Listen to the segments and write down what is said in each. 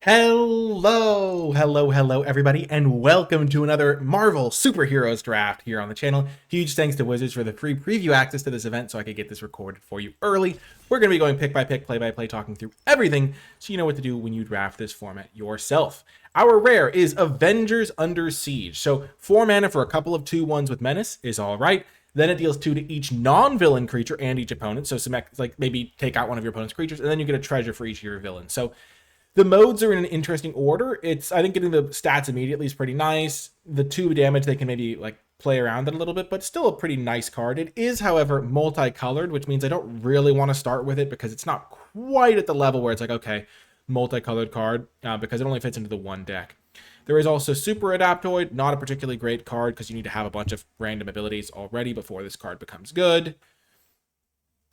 Hello, everybody, and welcome to another Marvel Superheroes draft here on the channel. Huge thanks to Wizards for the free preview access to this event so I could get this recorded for you early. We're going to be going pick by pick, play by play, talking through everything so you know what to do when you draft this format yourself. Our rare is Avengers Under Siege. So 4 mana for a couple of 2/1s with Menace is all right. Then it deals 2 to each non-villain creature and each opponent. So some like maybe take out one of your opponent's creatures, and then you get a treasure for each of your villains. So the modes are in an interesting order. I think getting the stats immediately is pretty nice. The 2 damage, they can maybe like play around it a little bit, but still a pretty nice card. It is, however, multicolored, which means I don't really want to start with it because it's not quite at the level where it's like, okay, multicolored card, because it only fits into the 1 deck. There is also Super Adaptoid, not a particularly great card because you need to have a bunch of random abilities already before this card becomes good.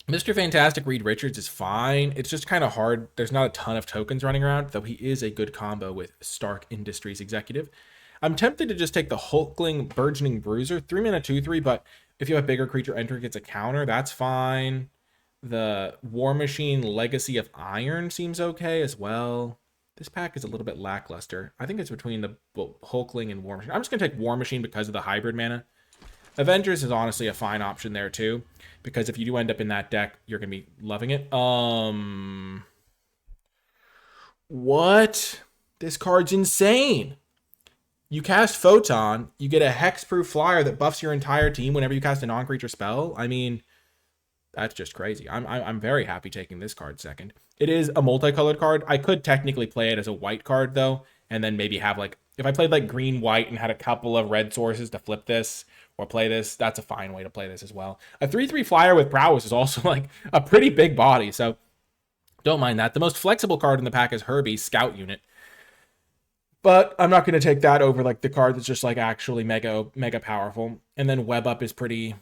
Mr. Fantastic Reed Richards is fine. It's just kind of hard. There's not a ton of tokens running around, though he is a good combo with Stark Industries Executive. I'm tempted to just take the Hulkling Burgeoning Bruiser, 3 mana 2/3, but if you have a bigger creature enter, it gets a counter, that's fine. The War Machine Legacy of Iron seems okay as well. This pack is a little bit lackluster. I think it's between the Hulkling and War Machine. I'm just going to take War Machine because of the hybrid mana. Avengers is honestly a fine option there too, because if you do end up in that deck, you're gonna be loving it. What? This card's insane. You cast Photon, you get a hexproof flyer that buffs your entire team whenever you cast a non-creature spell. I mean, that's just crazy. I'm very happy taking this card second. It is a multicolored card. I could technically play it as a white card though, and then maybe have like, if I played like green white and had a couple of red sources to flip this or play this, that's a fine way to play this as well. A 3/3 flyer with prowess is also like a pretty big body, so don't mind that. The most flexible card in the pack is Herbie's Scout Unit, but I'm not going to take that over like the card that's just like actually mega powerful. And then Web Up is pretty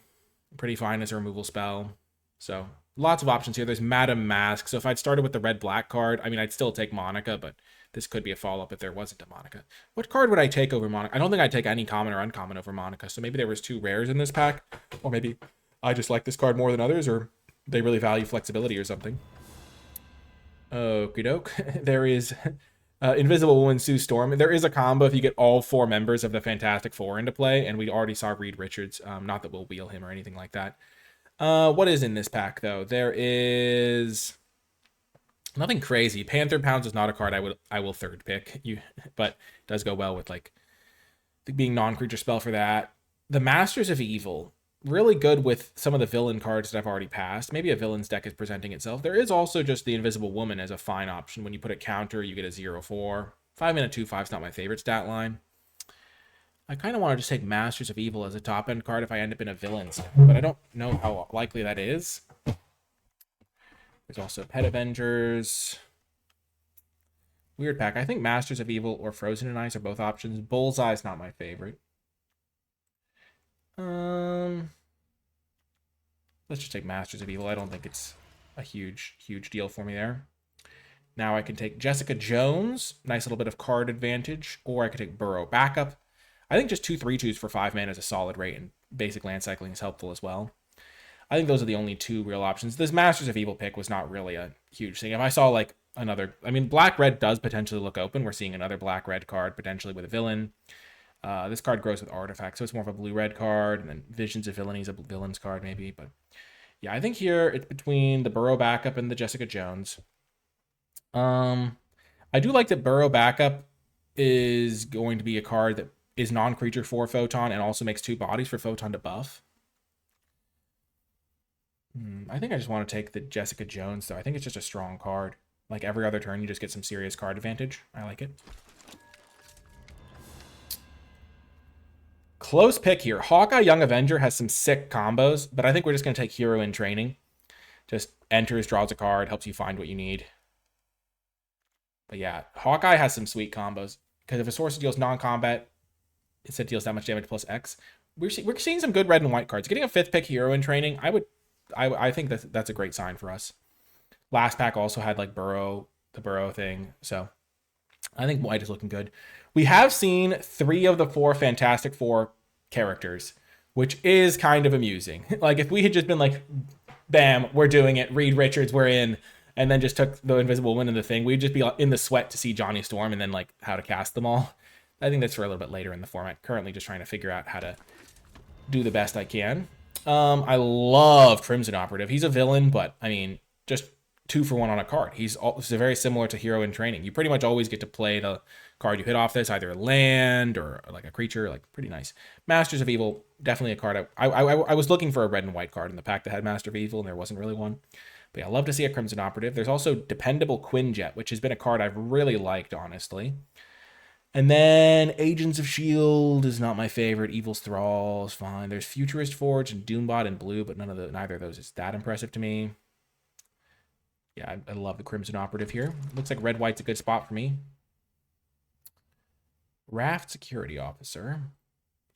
fine as a removal spell. So lots of options here. There's Madame Mask. So if I'd started with the red-black card, I mean, I'd still take Monica, but this could be a follow-up if there wasn't a Monica. What card would I take over Monica? I don't think I'd take any common or uncommon over Monica. So maybe there was 2 rares in this pack, or maybe I just like this card more than others, or they really value flexibility or something. Okie doke. There is Invisible Woman Sue Storm. There is a combo if you get all 4 members of the Fantastic Four into play, and we already saw Reed Richards. Not that we'll wheel him or anything like that. What is in this pack though? There is nothing crazy. Panther Pounds is not a card I will third pick. But it does go well with like being non-creature spell for that. The Masters of Evil, really good with some of the villain cards that I've already passed. Maybe a villain's deck is presenting itself. There is also just the Invisible Woman as a fine option. When you put a counter, you get a 0/4. 5 mana 2/5 is not my favorite stat line. I kind of want to just take Masters of Evil as a top-end card if I end up in a villain's, but I don't know how likely that is. There's also Pet Avengers. Weird pack. I think Masters of Evil or Frozen in Ice are both options. Bullseye is not my favorite. Let's just take Masters of Evil. I don't think it's a huge deal for me there. Now I can take Jessica Jones. Nice little bit of card advantage. Or I could take Burrow Backup. I think just 2 3/2s for 5 mana is a solid rate, and basic land cycling is helpful as well. I think those are the only 2 real options. This Masters of Evil pick was not really a huge thing. If I saw like another, I mean, black-red does potentially look open. We're seeing another black-red card potentially with a villain. This card grows with artifacts, so it's more of a blue-red card, and then Visions of Villainy is a villain's card maybe. But yeah, I think here it's between the Burrow Backup and the Jessica Jones. I do like that Burrow Backup is going to be a card that is non-creature for Photon and also makes 2 bodies for Photon to buff. I think I just want to take the Jessica Jones, though. I think it's just a strong card. Like every other turn, you just get some serious card advantage. I like it. Close pick here. Hawkeye Young Avenger has some sick combos, but I think we're just going to take Hero in Training. Just enters, draws a card, helps you find what you need. But yeah, Hawkeye has some sweet combos. Because if a source deals non-combat, instead deals that much damage plus X. We're seeing some good red and white cards. Getting a 5th pick Hero in Training, I think that's a great sign for us. Last pack also had like the Burrow thing, so I think white is looking good. We have seen 3 of the 4 Fantastic Four characters, which is kind of amusing. Like if we had just been like, bam, we're doing it, Reed Richards, we're in. and then just took the Invisible Woman and the thing, we'd just be in the sweat to see Johnny Storm and then like how to cast them all. I think that's for a little bit later in the format. Currently just trying to figure out how to do the best I can. I love Crimson Operative. He's a villain, but I mean, just 2 for 1 on a card. He's very similar to Hero in Training. You pretty much always get to play the card you hit off this, either a land or like a creature, like pretty nice. Masters of Evil, definitely a card. I was looking for a red and white card in the pack that had Master of Evil, and there wasn't really one. But yeah, I love to see a Crimson Operative. There's also Dependable Quinjet, which has been a card I've really liked, honestly. And then Agents of S.H.I.E.L.D. is not my favorite. Evil's Thrall is fine. There's Futurist Forge and Doombot in blue, but neither of those is that impressive to me. Yeah, I love the Crimson Operative here. Looks like red-white's a good spot for me. Raft Security Officer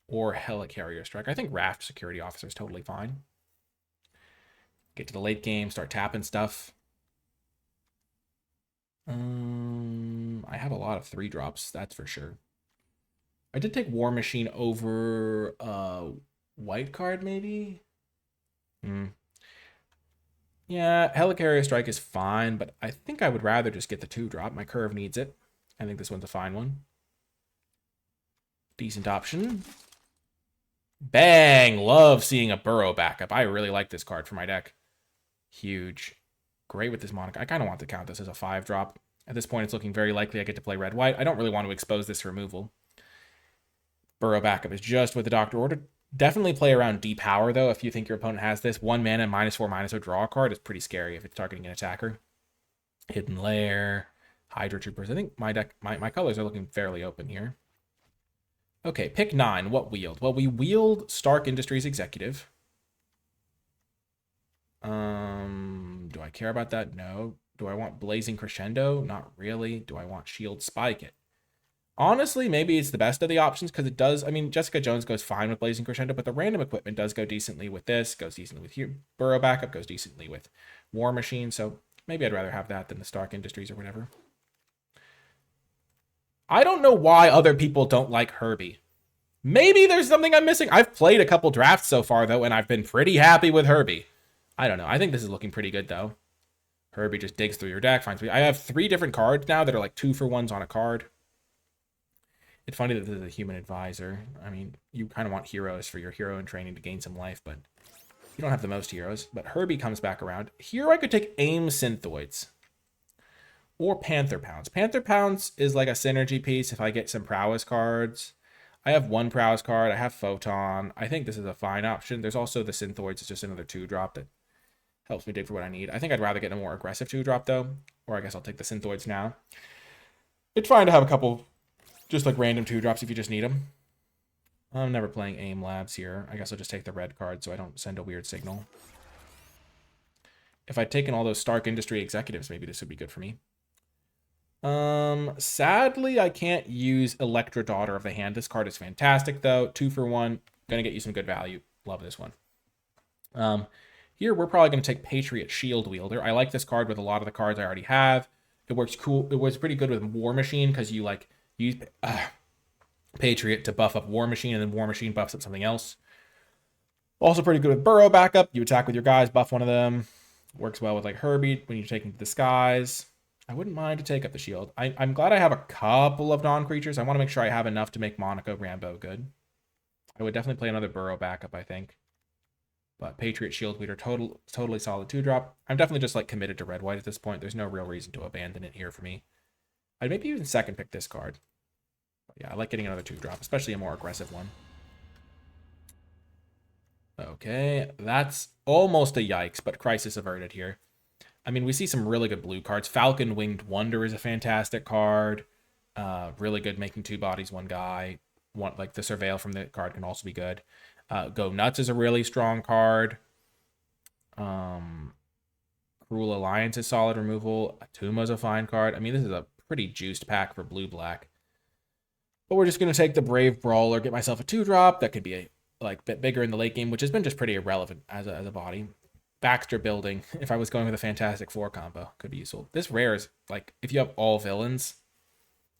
or Helicarrier Strike. I think Raft Security Officer is totally fine. Get to the late game, start tapping stuff. I have a lot of 3-drops, that's for sure. I did take War Machine over white card, maybe? Yeah, Helicarrier Strike is fine, but I think I would rather just get the 2-drop. My curve needs it. I think this one's a fine one. Decent option. Bang! Love seeing a Burrow backup. I really like this card for my deck. Huge. Great with this Monica. I kind of want to count this as a 5-drop. At this point, it's looking very likely I get to play red-white. I don't really want to expose this to removal. Burrow backup is just with the Doctor Order. Definitely play around Depower, though, if you think your opponent has this. 1 mana, -4/-0 draw a card is pretty scary if it's targeting an attacker. Hidden Lair, Hydra Troopers. I think my deck, my colors are looking fairly open here. Okay, pick 9. What wield? Well, we wield Stark Industries Executive. Do I care about that? No. Do I want Blazing Crescendo? Not really. Do I want Shield Spike it? Honestly, maybe it's the best of the options because it does. I mean, Jessica Jones goes fine with Blazing Crescendo, but the random equipment does go decently with this, goes decently with here. Burrow backup goes decently with War Machine. So maybe I'd rather have that than the Stark Industries or whatever. I don't know why other people don't like Herbie. Maybe there's something I'm missing. I've played a couple drafts so far, though, and I've been pretty happy with Herbie. I don't know. I think this is looking pretty good, though. Herbie just digs through your deck, finds me. I have 3 different cards now that are like 2 for 1s on a card. It's funny that this is a human advisor. I mean, you kind of want heroes for your hero in training to gain some life, but you don't have the most heroes. But Herbie comes back around. Here I could take Aim Synthoids or Panther Pounds. Panther Pounds is like a synergy piece if I get some prowess cards. I have 1 prowess card. I have Photon. I think this is a fine option. There's also the Synthoids. It's just another 2-drop that helps me dig for what I need. I think I'd rather get a more aggressive 2-drop, though. Or I guess I'll take the Synthoids now. It's fine to have a couple just like random 2-drops if you just need them. I'm never playing Aim Labs here. I guess I'll just take the red card so I don't send a weird signal. If I'd taken all those Stark Industry Executives, maybe this would be good for me. Sadly, I can't use Electra Daughter of the Hand. This card is fantastic, though. 2 for 1. Gonna get you some good value. Love this one. Here, we're probably going to take Patriot Shield Wielder. I like this card with a lot of the cards I already have. It works cool. It was pretty good with War Machine because you like use Patriot to buff up War Machine, and then War Machine buffs up something else. Also pretty good with Burrow backup. You attack with your guys, buff one of them. Works well with like Herbie when you're taking the skies. I wouldn't mind to take up the shield. I'm glad I have a couple of non-creatures. I want to make sure I have enough to make Monaco Rambo good. I would definitely play another Burrow backup, I think. But Patriot Shield Leader, totally solid 2-drop. I'm definitely just like committed to red-white at this point. There's no real reason to abandon it here for me. I'd maybe even second pick this card. But yeah, I like getting another 2-drop, especially a more aggressive one. Okay, that's almost a yikes, but crisis averted here. I mean, we see some really good blue cards. Falcon Winged Wonder is a fantastic card. Really good making 2 bodies, 1 guy. Like the Surveil from the card can also be good. Go Nuts is a really strong card. Cruel Alliance is solid removal. Atuma's a fine card. I mean, this is a pretty juiced pack for blue-black. But we're just going to take the Brave Brawler, get myself a 2-drop. That could be a bit bigger in the late game, which has been just pretty irrelevant as a body. Baxter Building, if I was going with a Fantastic Four combo, could be useful. This rare is, like, if you have all villains,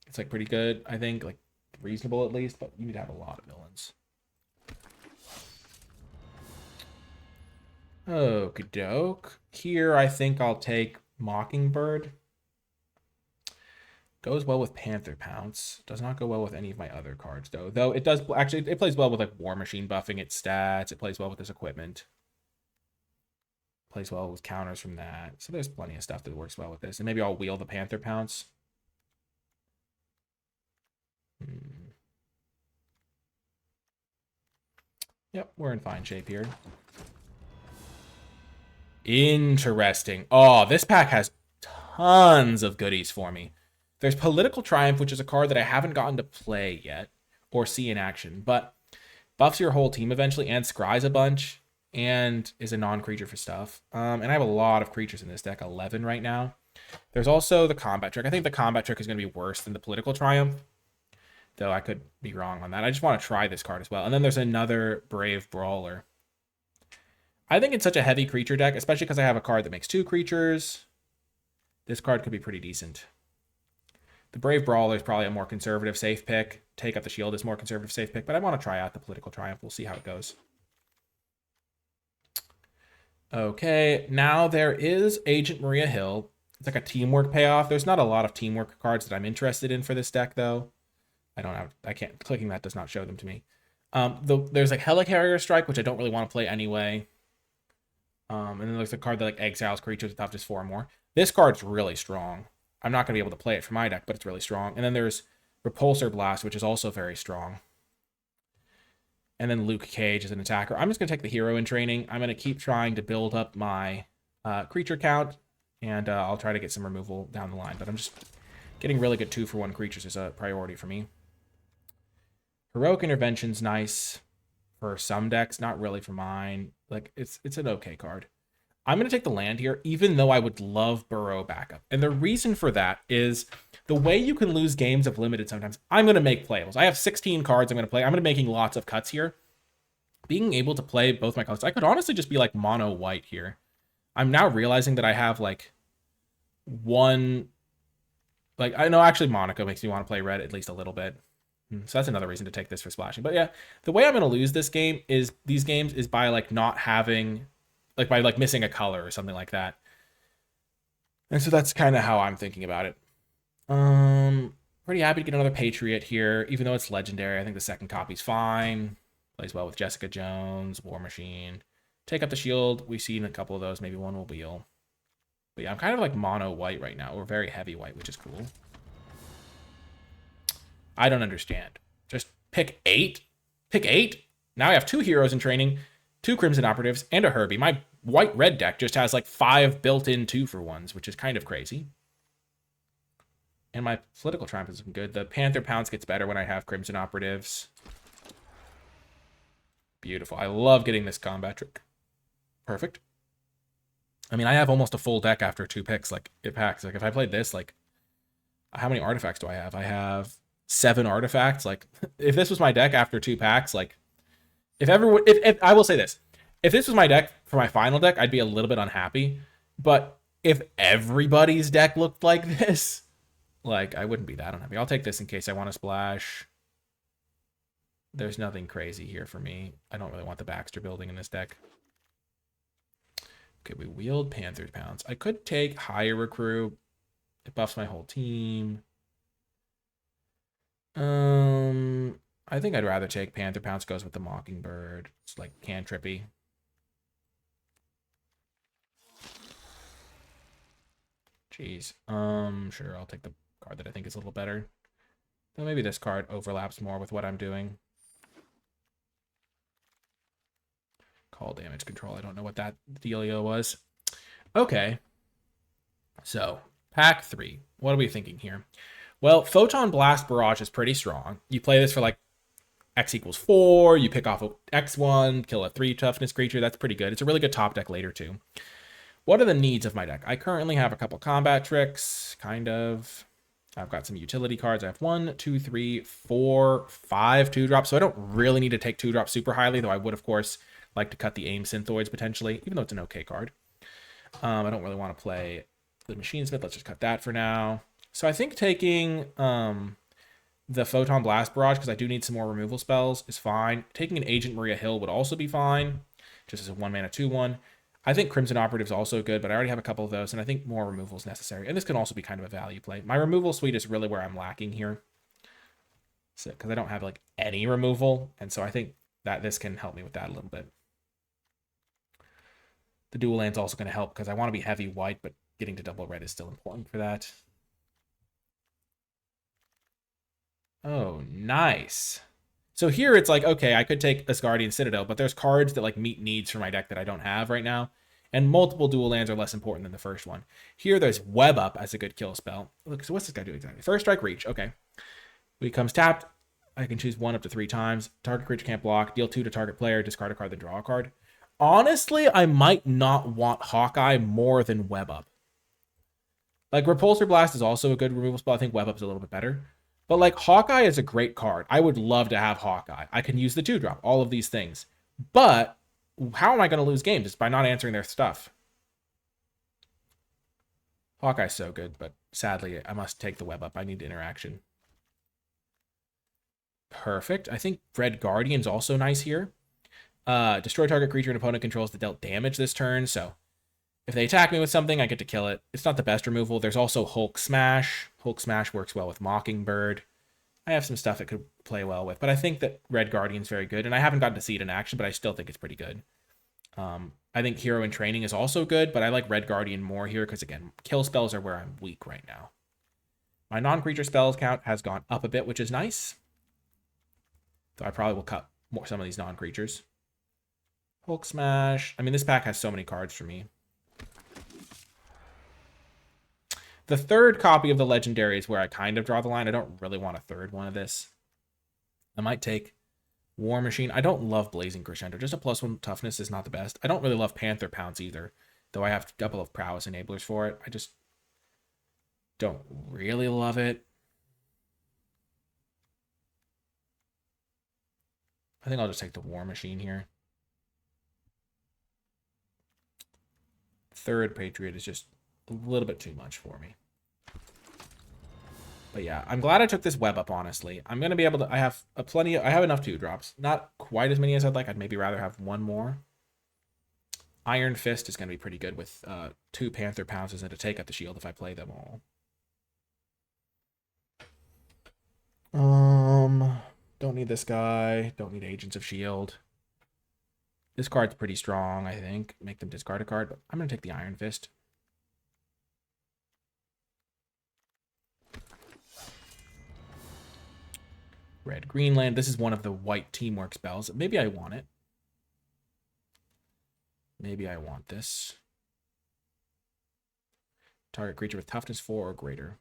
it's, like, pretty good, I think. Like, reasonable at least, but you need to have a lot of villains. Okie doke. Here, I think I'll take Mockingbird goes well with Panther Pounce. Does not go well with any of my other cards, though. Though it does actually, it plays well with like War Machine buffing its stats. It plays well with this equipment. Plays well with counters from that. So there's plenty of stuff that works well with this. And maybe I'll wheel the Panther Pounce. Yep, we're in fine shape here. Interesting. Oh, this pack has tons of goodies for me. There's Political Triumph, which is a card that I haven't gotten to play yet or see in action, but buffs your whole team eventually and scries a bunch and is a non-creature for stuff. And I have a lot of creatures in this deck, 11 right now. There's also the Combat Trick. I think the Combat Trick is going to be worse than the Political Triumph, though I could be wrong on that. I just want to try this card as well. And then there's another Brave Brawler. I think it's such a heavy creature deck, especially because I have a card that makes 2 creatures. This card could be pretty decent. The Brave Brawler is probably a more conservative, safe pick. Take Up the Shield is more conservative, safe pick, but I want to try out the Political Triumph. We'll see how it goes. Okay, now there is Agent Maria Hill. It's like a teamwork payoff. There's not a lot of teamwork cards that I'm interested in for this deck, though. I can't, clicking that does not show them to me. There's like Helicarrier Strike, which I don't really want to play anyway. And then there's a card that like exiles creatures with up to 4 more. This card's really strong. I'm not going to be able to play it for my deck, but it's really strong. And then there's Repulsor Blast, which is also very strong. And then Luke Cage is an attacker. I'm just going to take the hero in training. I'm going to keep trying to build up my creature count, and I'll try to get some removal down the line. But I'm just getting really good 2-for-1 creatures is a priority for me. Heroic Intervention's nice for some decks, not really for mine. Like, it's an okay card. I'm going to take the land here, even though I would love Burrow backup. And the reason for that is the way you can lose games of limited sometimes. I'm going to make playables. I have 16 cards I'm going to play. I'm going to be making lots of cuts here. Being able to play both my colors, I could honestly just be like mono white here. I'm now realizing that I have like one, like, I know actually Monaco makes me want to play red at least a little bit. So that's another reason to take this for splashing. But yeah, the way I'm going to lose this game is these games is by like not having, like by like missing a color or something like that. And so that's kind of how I'm thinking about it. Pretty happy to get another Patriot here, even though it's legendary. I think the second copy's fine. Plays well with Jessica Jones, War Machine. Take Up the Shield. We've seen a couple of those. Maybe one will wheel. But yeah, I'm kind of like mono white right now, or very heavy white, which is cool. I don't understand. Just pick 8? Pick 8? Now I have 2 heroes in training, 2 Crimson Operatives, and a Herbie. My white-red deck just has like 5 built-in 2-for-1s, which is kind of crazy. And my Political Triumph is good. The Panther Pounce gets better when I have Crimson Operatives. Beautiful. I love getting this combat trick. Perfect. I mean, I have almost a full deck after 2 picks. Like, it packs. Like, if I played this, like, how many artifacts do I have? I have 7 artifacts. Like, if this was my deck after 2 packs, like, if I will say this, if this was my deck for my final deck, I'd be a little bit unhappy. But if everybody's deck looked like this, like, I wouldn't be that unhappy. I'll take this in case I want to splash. There's nothing crazy here for me. I don't really want the Baxter building in this deck. Okay, we wield Panther Pounce. I could take Higher Recruit. It buffs my whole team. I think I'd rather take Panther Pounce. Goes with the Mockingbird. It's like cantrippy. Jeez. Sure, I'll take the card that I think is a little better. Though maybe this card overlaps more with what I'm doing. Call damage control. I don't know what that dealio was. Okay. So, pack 3. What are we thinking here? Well, Photon Blast Barrage is pretty strong. You play this for like X equals 4. You pick off a X1, kill a 3 toughness creature. That's pretty good. It's a really good top deck later too. What are the needs of my deck? I currently have a couple combat tricks, kind of. I've got some utility cards. I have 1, 2, 3, 4, 5 2-drops. So I don't really need to take 2-drops super highly, though I would, of course, like to cut the Aim Synthoids potentially, even though it's an okay card. I don't really want to play the Machinesmith. Let's just cut that for now. So I think taking the Photon Blast Barrage, because I do need some more removal spells, is fine. Taking an Agent Maria Hill would also be fine, just as a 1-mana 2/1. I think Crimson Operative is also good, but I already have a couple of those, and I think more removal is necessary. And this can also be kind of a value play. My removal suite is really where I'm lacking here. So, because I don't have like any removal, and so I think that this can help me with that a little bit. The dual land's also going to help because I want to be heavy white, but getting to double red is still important for that. Oh, nice. So here it's like, okay, I could take Asgardian Citadel, but there's cards that like meet needs for my deck that I don't have right now. And multiple dual lands are less important than the first one. Here there's Web Up as a good kill spell. Look, so what's this guy do exactly? First strike reach. Okay. When he comes tapped, I can choose 1 up to 3 times. Target creature can't block. Deal 2 to target player. Discard a card, then draw a card. Honestly, I might not want Hawkeye more than Web Up. Like, Repulsor Blast is also a good removal spell. I think Web Up is a little bit better. But, like, Hawkeye is a great card. I would love to have Hawkeye. I can use the 2-drop, all of these things. But how am I going to lose games? It's by not answering their stuff. Hawkeye's so good, but sadly, I must take the Web Up. I need interaction. Perfect. I think Red Guardian's also nice here. Destroy target creature an opponent controls that dealt damage this turn, so if they attack me with something, I get to kill it. It's not the best removal. There's also Hulk Smash. Hulk Smash works well with Mockingbird. I have some stuff it could play well with, but I think that Red Guardian's very good, and I haven't gotten to see it in action, but I still think it's pretty good. I think Hero in Training is also good, but I like Red Guardian more here because, again, kill spells are where I'm weak right now. My non-creature spells count has gone up a bit, which is nice. So I probably will cut some of these non-creatures. Hulk Smash. I mean, this pack has so many cards for me. The third copy of the Legendary is where I kind of draw the line. I don't really want a third one of this. I might take War Machine. I don't love Blazing Crescendo. Just a +1 toughness is not the best. I don't really love Panther Pounce either, though I have a couple of prowess enablers for it. I just don't really love it. I think I'll just take the War Machine here. Third Patriot is just a little bit too much for me. But yeah, I'm glad I took this Web Up, honestly. I'm going to be able to... I have enough 2-drops. Not quite as many as I'd like. I'd maybe rather have one more. Iron Fist is going to be pretty good with 2 Panther Pounces and to take up the shield if I play them all. Don't need this guy. Don't need Agents of S.H.I.E.L.D. This card's pretty strong, I think. Make them discard a card, but I'm going to take the Iron Fist. Red Greenland. This is one of the white teamwork spells. Maybe I want it. Maybe I want this. Target creature with toughness 4 or greater.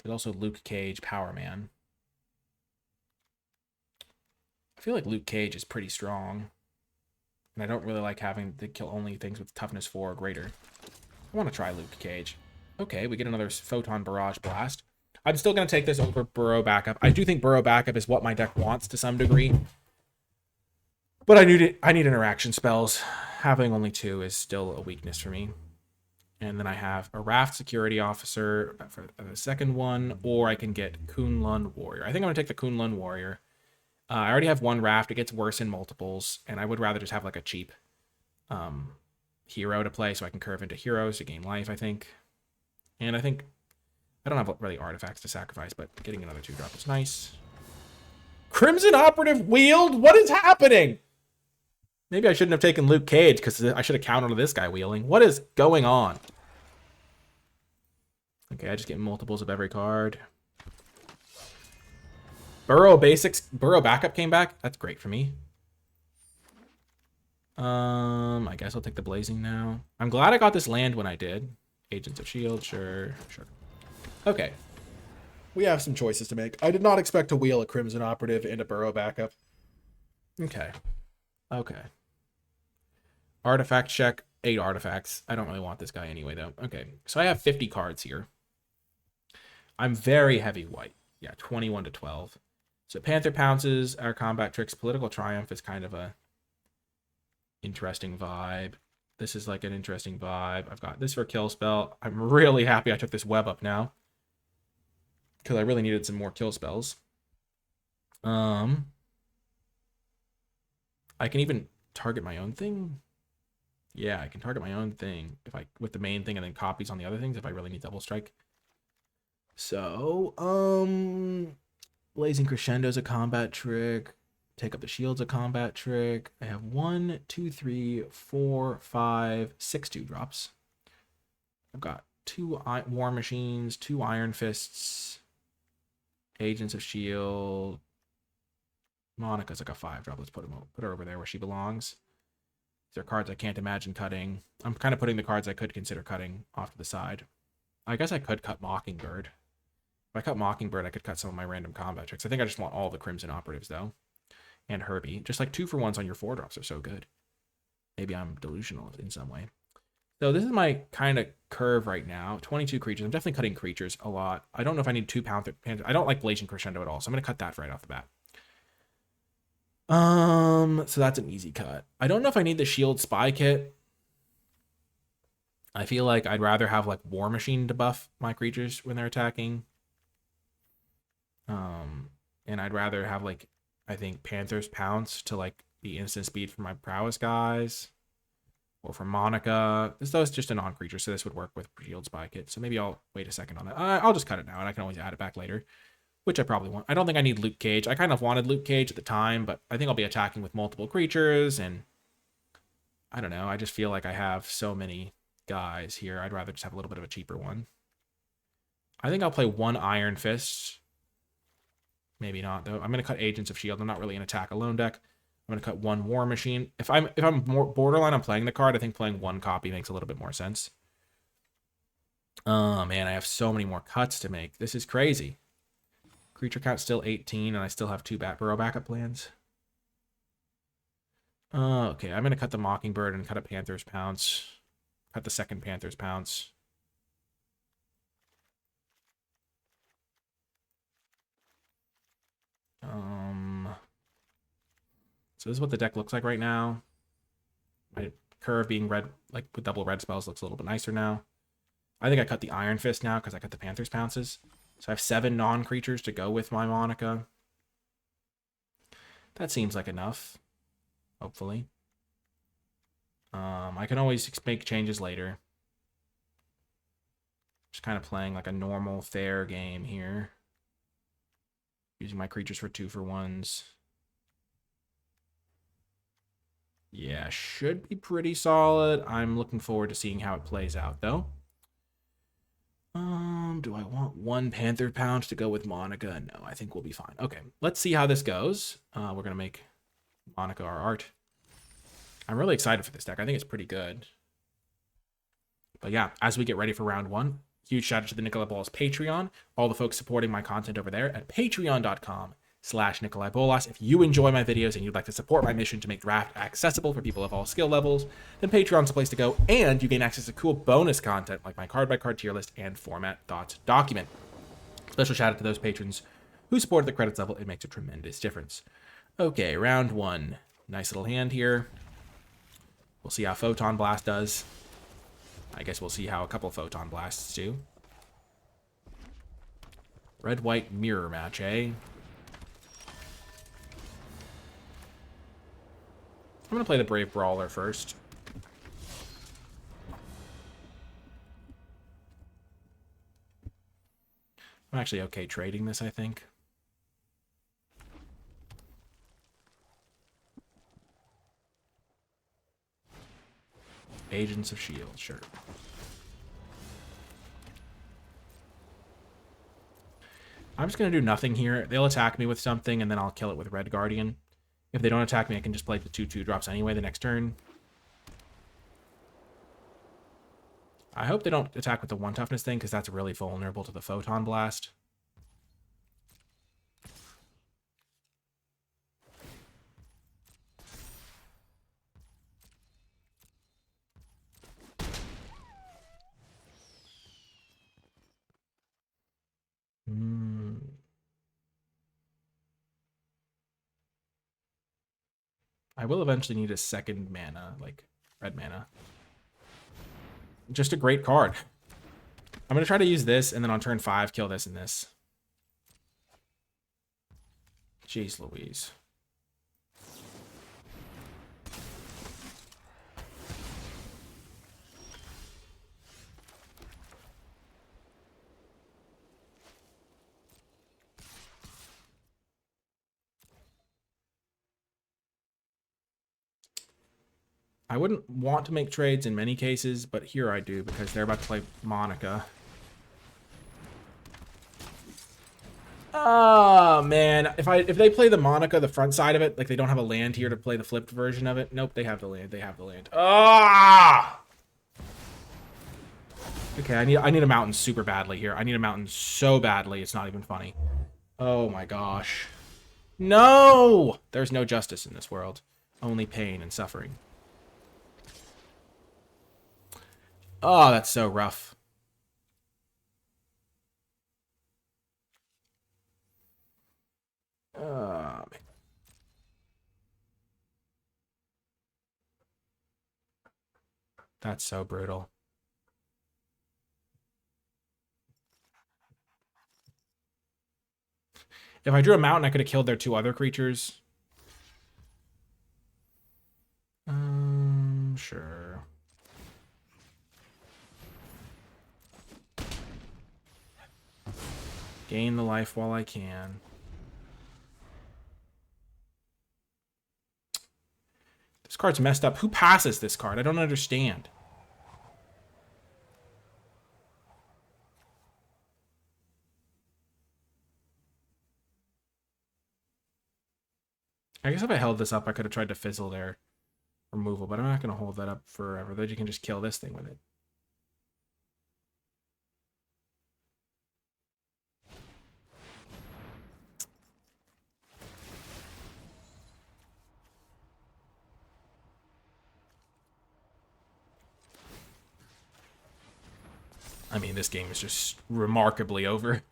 There's also Luke Cage, Power Man. I feel like Luke Cage is pretty strong. And I don't really like having to kill only things with toughness 4 or greater. I want to try Luke Cage. Okay, we get another Photon Barrage Blast. I'm still going to take this over Burrow Backup. I do think Burrow Backup is what my deck wants to some degree. But I need interaction spells. Having only 2 is still a weakness for me. And then I have a Raft Security Officer for the second one, or I can get Kunlun Warrior. I think I'm going to take the Kunlun Warrior. I already have 1 Raft. It gets worse in multiples, and I would rather just have like a cheap hero to play so I can curve into heroes to gain life, I think. And I think I don't have really artifacts to sacrifice, but getting another 2-drop is nice. Crimson Operative wheeled? What is happening? Maybe I shouldn't have taken Luke Cage because I should have countered this guy wheeling. What is going on? Okay, I just get multiples of every card. Burrow Backup came back. That's great for me. I guess I'll take the Blazing now. I'm glad I got this land when I did. Agents of S.H.I.E.L.D., sure. Okay. We have some choices to make. I did not expect to wheel a Crimson Operative and a Burrow Backup. Okay. Artifact check. 8 artifacts. I don't really want this guy anyway, though. Okay, so I have 50 cards here. I'm very heavy white. Yeah, 21 to 12. So Panther Pounces, our Combat Tricks, Political Triumph is kind of a interesting vibe. This is like an interesting vibe. I've got this for kill spell. I'm really happy I took this Web Up now, because I really needed some more kill spells. I can even target my own thing. Yeah, I can target my own thing if I with the main thing and then copies on the other things if I really need double strike. So, Blazing Crescendo's a combat trick. Take up the shield's a combat trick. I have 1, 2, 3, 4, 5, 6 2-drops. I've got 2 War Machines, 2 Iron Fists, Agents of Shield. Monica's like a 5-drop. Let's put her over there where she belongs. These are cards I can't imagine cutting. I'm kind of putting the cards I could consider cutting off to the side. I guess I could cut Mockingbird. If I cut Mockingbird, I could cut some of my random combat tricks. I think I just want all the Crimson Operatives, though. And Herbie. Just like 2-for-1s on your 4-drops are so good. Maybe I'm delusional in some way. So this is my kind of curve right now. 22 creatures. I'm definitely cutting creatures a lot. I don't know if I need 2 Panther. I don't like Blazing Crescendo at all, so I'm going to cut that right off the bat. So that's an easy cut. I don't know if I need the Shield Spy Kit. I feel like I'd rather have like War Machine to buff my creatures when they're attacking. And I'd rather have like, I think Panther's Pounce to like be instant speed for my prowess guys. Or for Monica. This though is just a non-creature, so this would work with Shield Spy Kit. So maybe I'll wait a second on that. I'll just cut it now, and I can always add it back later. Which I probably want. I don't think I need Luke Cage. I kind of wanted Luke Cage at the time, but I think I'll be attacking with multiple creatures, and I don't know. I just feel like I have so many guys here. I'd rather just have a little bit of a cheaper one. I think I'll play 1 Iron Fist. Maybe not, though. I'm going to cut Agents of Shield. I'm not really an attack alone deck. I'm going to cut 1 War Machine. If I'm more borderline on playing the card, I think playing 1 copy makes a little bit more sense. Oh, man, I have so many more cuts to make. This is crazy. Creature count still 18, and I still have 2 Burrow backup plans. Okay, I'm going to cut the Mockingbird and cut a Panther's Pounce. Cut the second Panther's Pounce. So this is what the deck looks like right now. My curve being red, like with double red spells, looks a little bit nicer now. I think I cut the Iron Fist now because I cut the Panther's Pounces. So I have 7 non-creatures to go with my Monica. That seems like enough, hopefully. I can always make changes later. Just kind of playing like a normal, fair game here. Using my creatures for 2-for-1s. Yeah, should be pretty solid. I'm looking forward to seeing how it plays out, though. Do I want 1 Panther Pounce to go with Monica? No, I think we'll be fine. Okay, let's see how this goes. We're going to make Monica our art. I'm really excited for this deck. I think it's pretty good. But yeah, as we get ready for round 1, huge shout out to the NicolaiBolas Patreon. All the folks supporting my content over there at patreon.com/NicolaiBolas. If you enjoy my videos and you'd like to support my mission to make draft accessible for people of all skill levels, then Patreon's the place to go, and you gain access to cool bonus content like my card-by-card tier list and format thoughts document. Special shout out to those patrons who support at the credits level. It makes a tremendous difference. Okay, round 1. Nice little hand here. We'll see how Photon Blast does. I guess we'll see how a couple Photon Blasts do. Red-white mirror match, eh? I'm going to play the Brave Brawler first. I'm actually okay trading this, I think. Agents of S.H.I.E.L.D., sure. I'm just going to do nothing here. They'll attack me with something, and then I'll kill it with Red Guardian. If they don't attack me, I can just play the 2/2 anyway the next turn. I hope they don't attack with the 1 toughness thing, because that's really vulnerable to the Photon Blast. I will eventually need a second mana, like red mana. Just a great card. I'm going to try to use this, and then on turn 5, kill this and this. Jeez Louise. I wouldn't want to make trades in many cases, but here I do because they're about to play Monica. Oh man, if they play the Monica, the front side of it, like they don't have a land here to play the flipped version of it. Nope, they have the land. They have the land. Ah! Okay, I need a mountain super badly here. I need a mountain so badly, it's not even funny. Oh my gosh. No! There's no justice in this world. Only pain and suffering. Oh, that's so rough. Man. That's so brutal. If I drew a mountain, I could have killed their 2 other creatures. Sure. Gain the life while I can. This card's messed up. Who passes this card? I don't understand. I guess if I held this up, I could have tried to fizzle their removal, but I'm not going to hold that up forever. Then you can just kill this thing with it. I mean, this game is just remarkably over.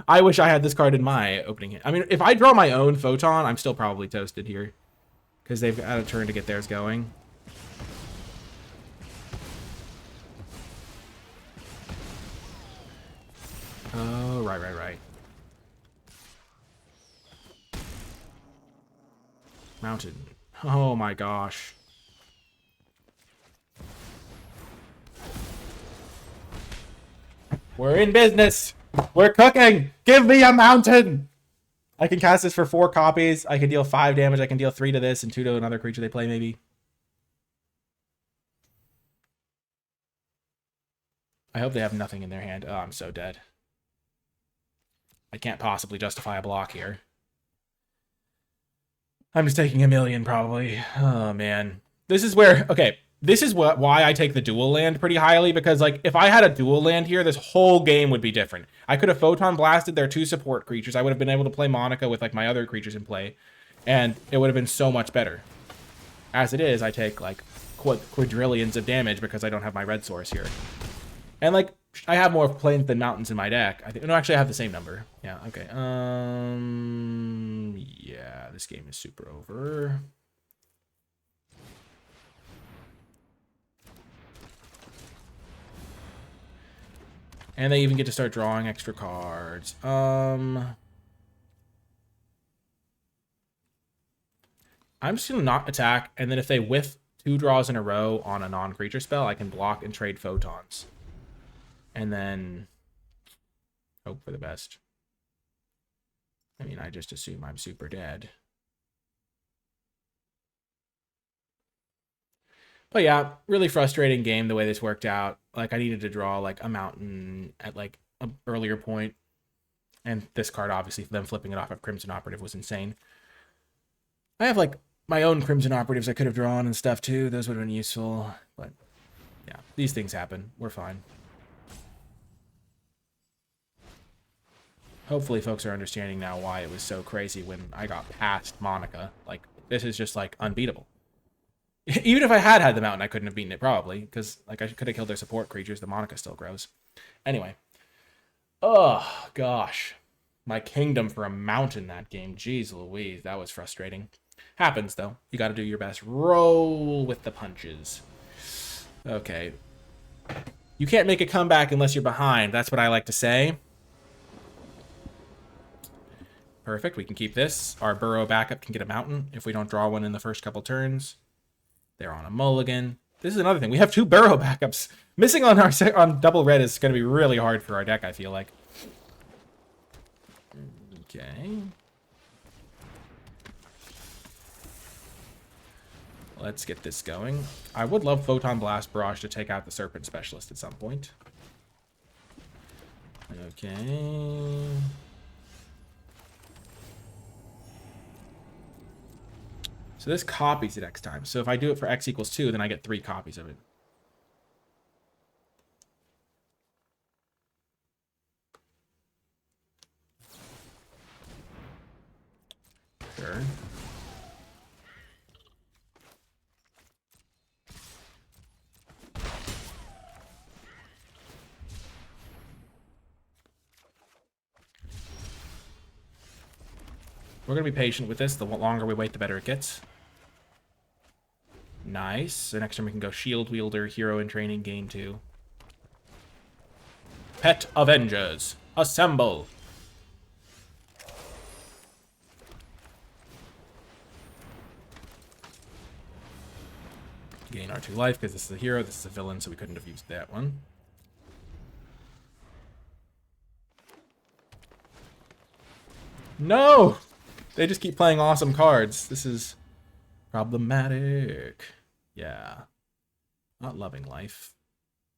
I wish I had this card in my opening hand. I mean, if I draw my own Photon, I'm still probably toasted here. Because they've got a turn to get theirs going. Oh, right. Mountain. Oh my gosh. We're in business. We're cooking. Give me a mountain. I can cast this for 4 copies. I can deal 5 damage. I can deal 3 to this and 2 to another creature they play, maybe. I hope they have nothing in their hand. Oh, I'm so dead. I can't possibly justify a block here. I'm just taking a million, probably. Oh, man. This is where... Okay, this is why I take the dual land pretty highly, because, like, if I had a dual land here, this whole game would be different. I could have Photon Blasted their 2 support creatures. I would have been able to play Monica with, like, my other creatures in play, and it would have been so much better. As it is, I take, like, quadrillions of damage because I don't have my red source here. And, like, I have more plains than mountains in my deck. No, actually, I have the same number. Yeah, okay. Yeah, this game is super over. And they even get to start drawing extra cards. I'm just gonna not attack, and then if they whiff 2 draws in a row on a non-creature spell, I can block and trade photons. And then hope for the best. I mean, I just assume I'm super dead. But yeah, really frustrating game the way this worked out. Like, I needed to draw, like, a mountain at, like, an earlier point. And this card, obviously, them flipping it off of Crimson Operative was insane. I have, like, my own Crimson Operatives I could have drawn and stuff, too. Those would have been useful. But, yeah, these things happen. We're fine. Hopefully folks are understanding now why it was so crazy when I got past Monica. Like, this is just, like, unbeatable. Even if I had the mountain, I couldn't have beaten it, probably. Because, like, I could have killed their support creatures. The Monica still grows. Anyway. Oh, gosh. My kingdom for a mountain that game. Jeez Louise, that was frustrating. Happens, though. You got to do your best. Roll with the punches. Okay. You can't make a comeback unless you're behind. That's what I like to say. Perfect. We can keep this. Our burrow backup can get a mountain if we don't draw one in the first couple turns. They're on a mulligan. This is another thing. We have 2 burrow backups. Missing on our on double red is going to be really hard for our deck, I feel like. Okay. Let's get this going. I would love Photon Blast Barrage to take out the Serpent Specialist at some point. Okay. So this copies it X times. So if I do it for X equals 2, then I get 3 copies of it. Sure. We're going to be patient with this. The longer we wait, the better it gets. Nice. So next turn we can go Shield Wielder, Hero in Training, gain 2. Pet Avengers, assemble! Gain R2 life, because this is a hero, this is a villain, so we couldn't have used that one. No! They just keep playing awesome cards. This is problematic. Yeah. Not loving life.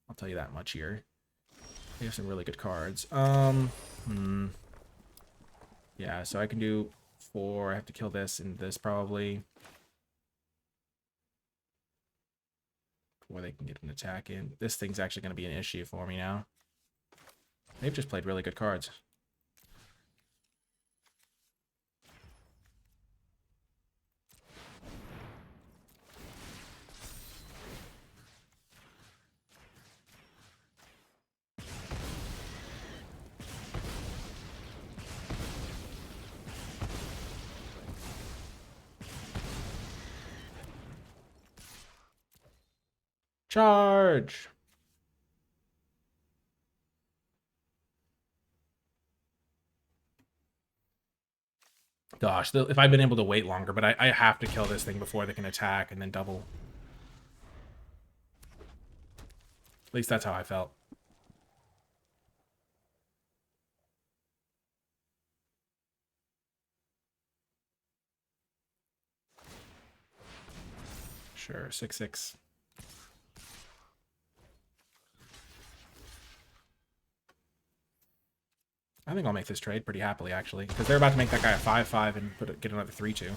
I'll tell you that much here. They have some really good cards. Yeah, so I can do 4. I have to kill this and this probably. Before they can get an attack in. This thing's actually going to be an issue for me now. They've just played really good cards. Charge! Gosh, if I'd been able to wait longer, but I have to kill this thing before they can attack and then double. At least that's how I felt. Sure, 6/6. I think I'll make this trade pretty happily, actually, because they're about to make that guy a 5/5 and get another 3/2.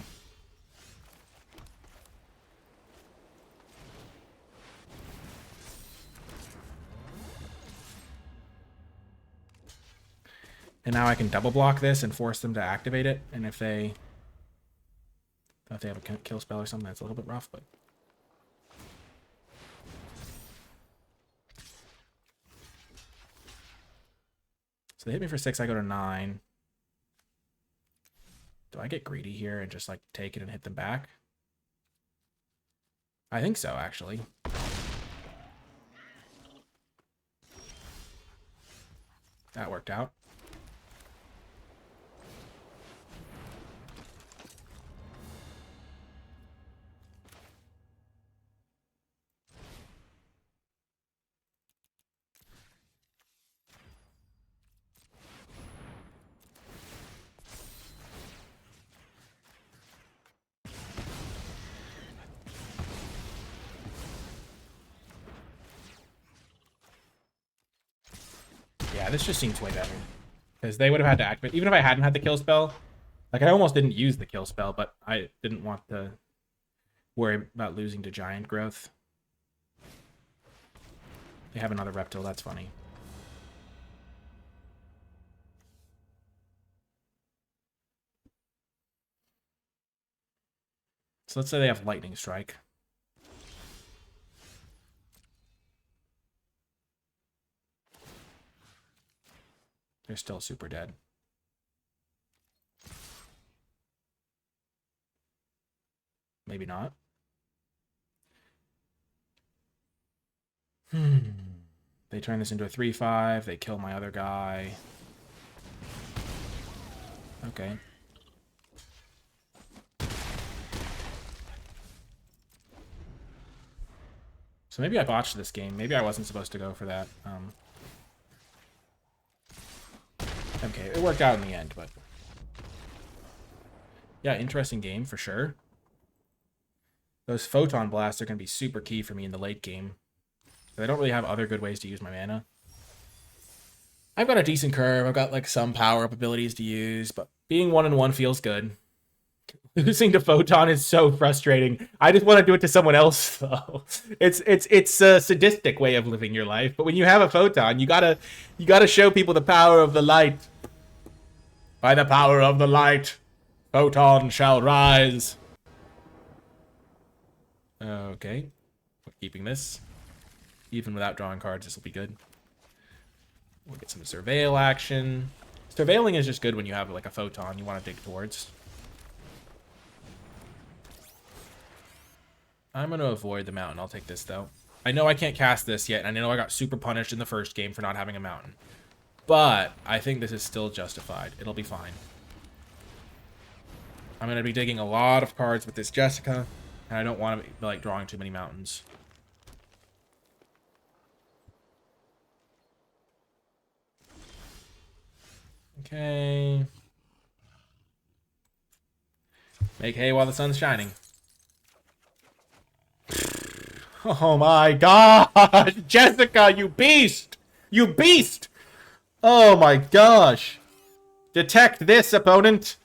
And now I can double block this and force them to activate it. And if they have a kill spell or something, that's a little bit rough, but. So they hit me for 6, I go to 9. Do I get greedy here and just like take it and hit them back? I think so, actually. That worked out. Yeah, this just seems way better. Because they would have had to activate. Even if I hadn't had the kill spell. Like, I almost didn't use the kill spell, but I didn't want to worry about losing to giant growth. They have another reptile, that's funny. So let's say they have lightning strike. They're still super dead. Maybe not. They turn this into a 3/5. They kill my other guy. Okay. So maybe I botched this game. Maybe I wasn't supposed to go for that. Okay, it worked out in the end, but... Yeah, interesting game for sure. Those Photon Blasts are going to be super key for me in the late game. I don't really have other good ways to use my mana. I've got a decent curve. I've got like some power-up abilities to use, but being 1-1 feels good. Losing to Photon is so frustrating. I just want to do it to someone else, though. It's a sadistic way of living your life. But when you have a Photon, you gotta show people the power of the light. By the power of the light, Photon shall rise. Okay, keeping this. Even without drawing cards, this will be good. We'll get some surveil action. Surveilling is just good when you have like a Photon you want to dig towards. I'm going to avoid the mountain. I'll take this, though. I know I can't cast this yet, and I know I got super punished in the first game for not having a mountain. But I think this is still justified. It'll be fine. I'm going to be digging a lot of cards with this Jessica, and I don't want to be like drawing too many mountains. Okay. Make hay while the sun's shining. Oh my gosh! Jessica, you beast! You beast! Oh my gosh! Detect this, opponent!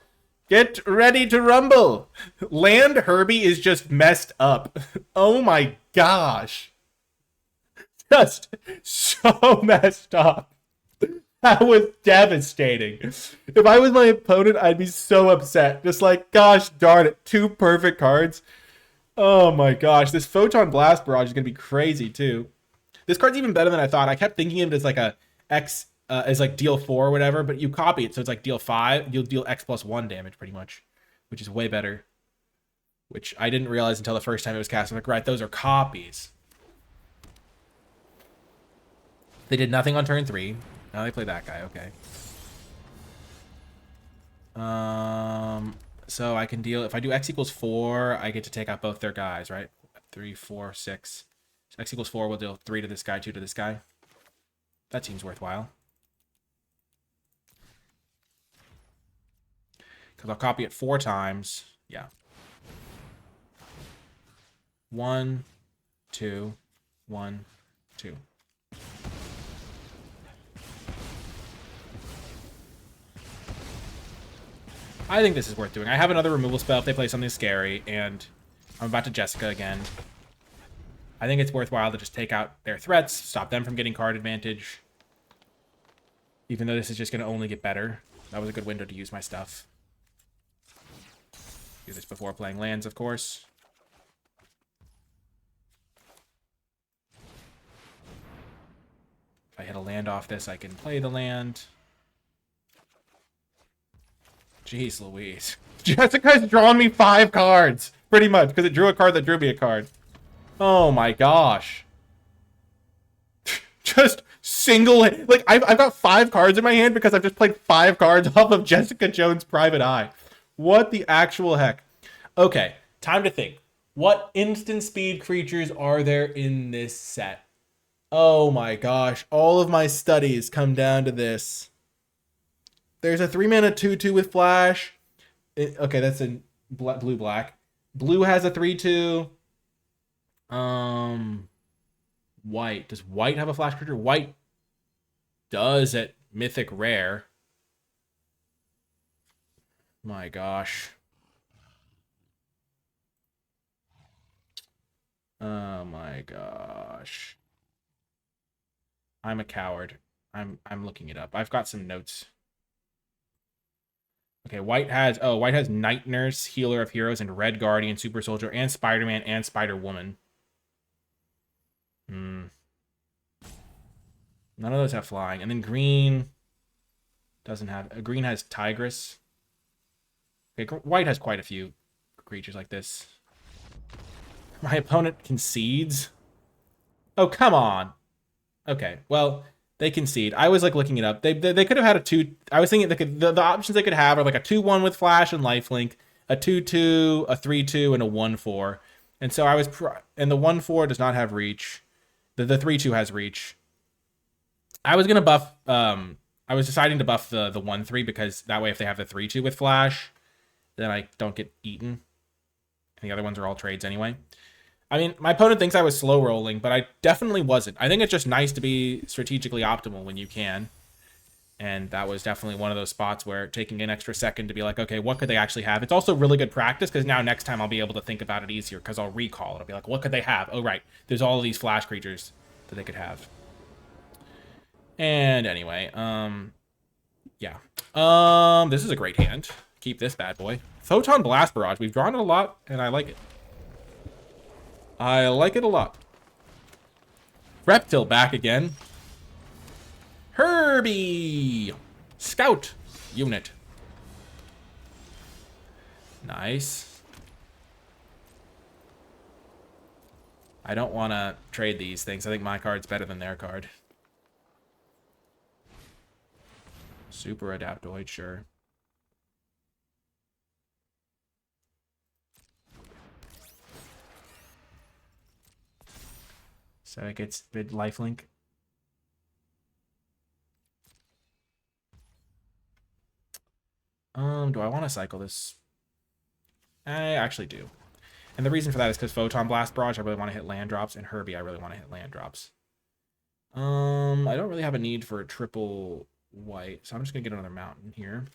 Get ready to rumble! Land Herbie is just messed up. Oh my gosh! Just so messed up. That was devastating. If I was my opponent, I'd be so upset. Just like, gosh darn it, 2 perfect cards. Oh my gosh, this Photon Blast Barrage is going to be crazy too. This card's even better than I thought. I kept thinking of it as like a X, as like deal 4 or whatever, but you copy it, so it's like deal 5. You'll deal X plus 1 damage pretty much, which is way better. Which I didn't realize until the first time it was cast. I'm like, right, those are copies. They did nothing on turn 3. Now they play that guy, okay. So I can deal, if I do X equals 4, I get to take out both their guys, right? 3, 4, 6. So X equals 4, we'll deal 3 to this guy, 2 to this guy. That seems worthwhile. Because I'll copy it 4 times. Yeah. 1, 2, 1, 2. I think this is worth doing. I have another removal spell if they play something scary, and I'm about to Jessica again. I think it's worthwhile to just take out their threats, stop them from getting card advantage. Even though this is just going to only get better. That was a good window to use my stuff. Do this before playing lands, of course. If I hit a land off this, I can play the land. Jeez Louise. Jessica's drawn me 5 cards, pretty much, because it drew a card that drew me a card. Oh my gosh. Just single, like, I've got 5 cards in my hand because I've just played 5 cards off of Jessica Jones' Private Eye. What the actual heck? Okay, time to think. What instant speed creatures are there in this set? Oh my gosh, all of my studies come down to this. There's a 3-mana 2/2 with flash. Okay, that's in blue-black. Blue has a 3/2. White. Does white have a flash creature? White does at Mythic Rare. My gosh. Oh my gosh. I'm a coward. I'm looking it up. I've got some notes. Okay, white has Night Nurse, Healer of Heroes, and Red Guardian, Super Soldier, and Spider-Man, and Spider-Woman. None of those have flying. And then green doesn't have... green has Tigress. Okay, white has quite a few creatures like this. My opponent concedes? Oh, come on. Okay, well... They concede. I was like looking it up. They could have had a 2. I was thinking they could, the options they could have are like a 2/1 with flash and lifelink, a 2/2, a 3/2, and a 1/4. And so I was and the 1/4 does not have reach. The 3/2 has reach. I was gonna buff. I was deciding to buff the 1/3 because that way if they have the 3/2 with flash, then I don't get eaten. And the other ones are all trades anyway. I mean, my opponent thinks I was slow rolling, but I definitely wasn't. I think it's just nice to be strategically optimal when you can. And that was definitely one of those spots where taking an extra second to be like, okay, what could they actually have? It's also really good practice because now next time I'll be able to think about it easier because I'll recall it. I'll be like, what could they have? Oh, right. There's all of these flash creatures that they could have. And anyway, yeah. This is a great hand. Keep this bad boy. Photon Blast Barrage. We've drawn it a lot, and I like it. I like it a lot. Reptile back again. Herbie! Scout unit. Nice. I don't want to trade these things. I think my card's better than their card. Super Adaptoid, sure. So it gets mid lifelink. Do I want to cycle this? I actually do. And the reason for that is because Photon Blast Barrage, I really want to hit land drops, and Herbie, I really want to hit land drops. I don't really have a need for a triple white, so I'm just gonna get another mountain here.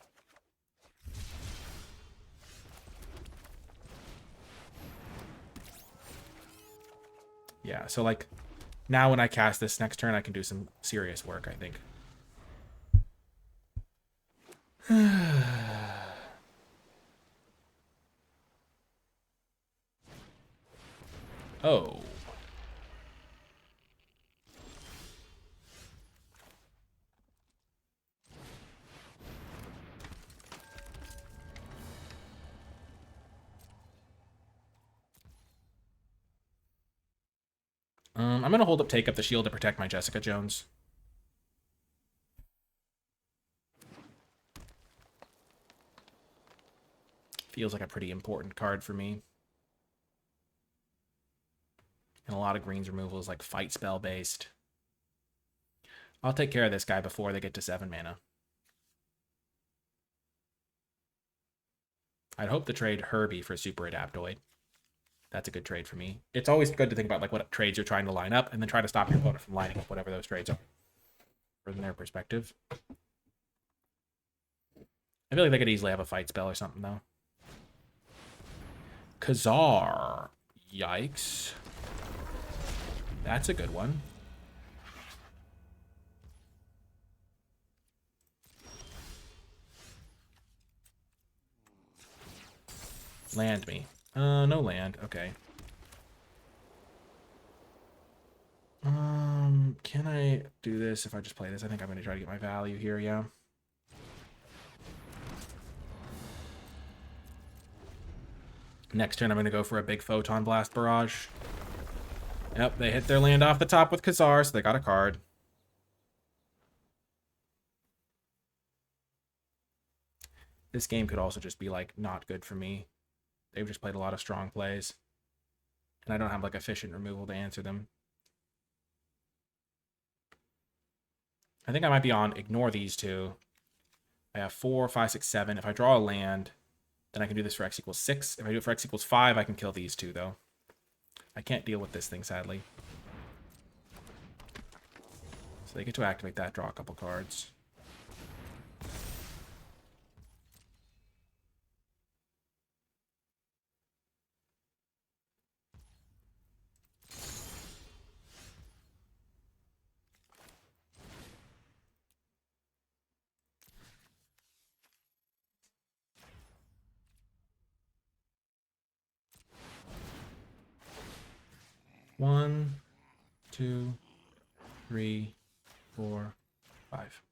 Yeah, so like now when I cast this next turn, I can do some serious work, I think. Oh. I'm going to hold up Take Up the Shield to protect my Jessica Jones. Feels like a pretty important card for me. And a lot of greens removal is like fight spell based. I'll take care of this guy before they get to 7 mana. I'd hope to trade Herbie for Super Adaptoid. That's a good trade for me. It's always good to think about like what trades you're trying to line up and then try to stop your opponent from lining up whatever those trades are from their perspective. I feel like they could easily have a fight spell or something though. Khazar. Yikes. That's a good one. Land me. No land. Okay. Can I do this if I just play this? I think I'm going to try to get my value here, yeah. Next turn, I'm going to go for a big Photon Blast Barrage. Yep, they hit their land off the top with Khazar, so they got a card. This game could also just be, like, not good for me. They've just played a lot of strong plays. And I don't have, like, efficient removal to answer them. I think I might be on ignore these two. I have 4, 5, 6, 7. If I draw a land, then I can do this for x equals 6. If I do it for x equals 5, I can kill these two, though. I can't deal with this thing, sadly. So they get to activate that, draw a couple cards. One, 2, 3, 4, 5.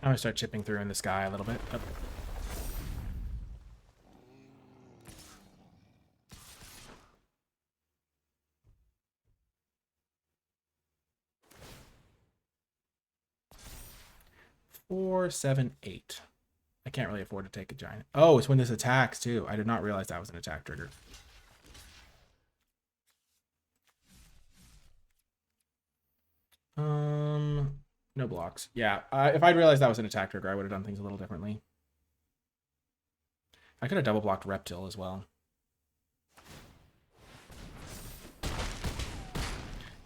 I'm gonna start chipping through in the sky a little bit. Oh. 4, 7, 8. I can't really afford to take a giant. Oh, it's when this attacks too. I did not realize that was an attack trigger. No blocks. Yeah, if I'd realized that was an attack trigger, I would have done things a little differently. I could have double blocked Reptile as well.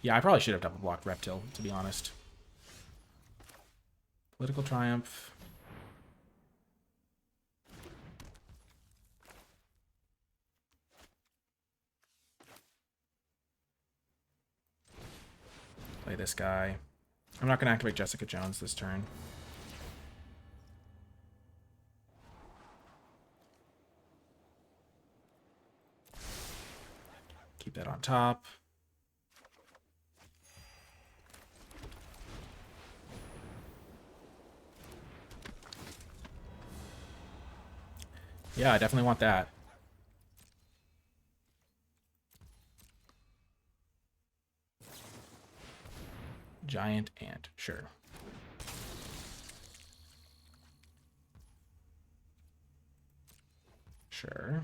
Yeah, I probably should have double blocked Reptile, to be honest. Political Triumph. Play this guy. I'm not going to activate Jessica Jones this turn. Keep that on top. Yeah, I definitely want that. Giant ant, sure. Sure.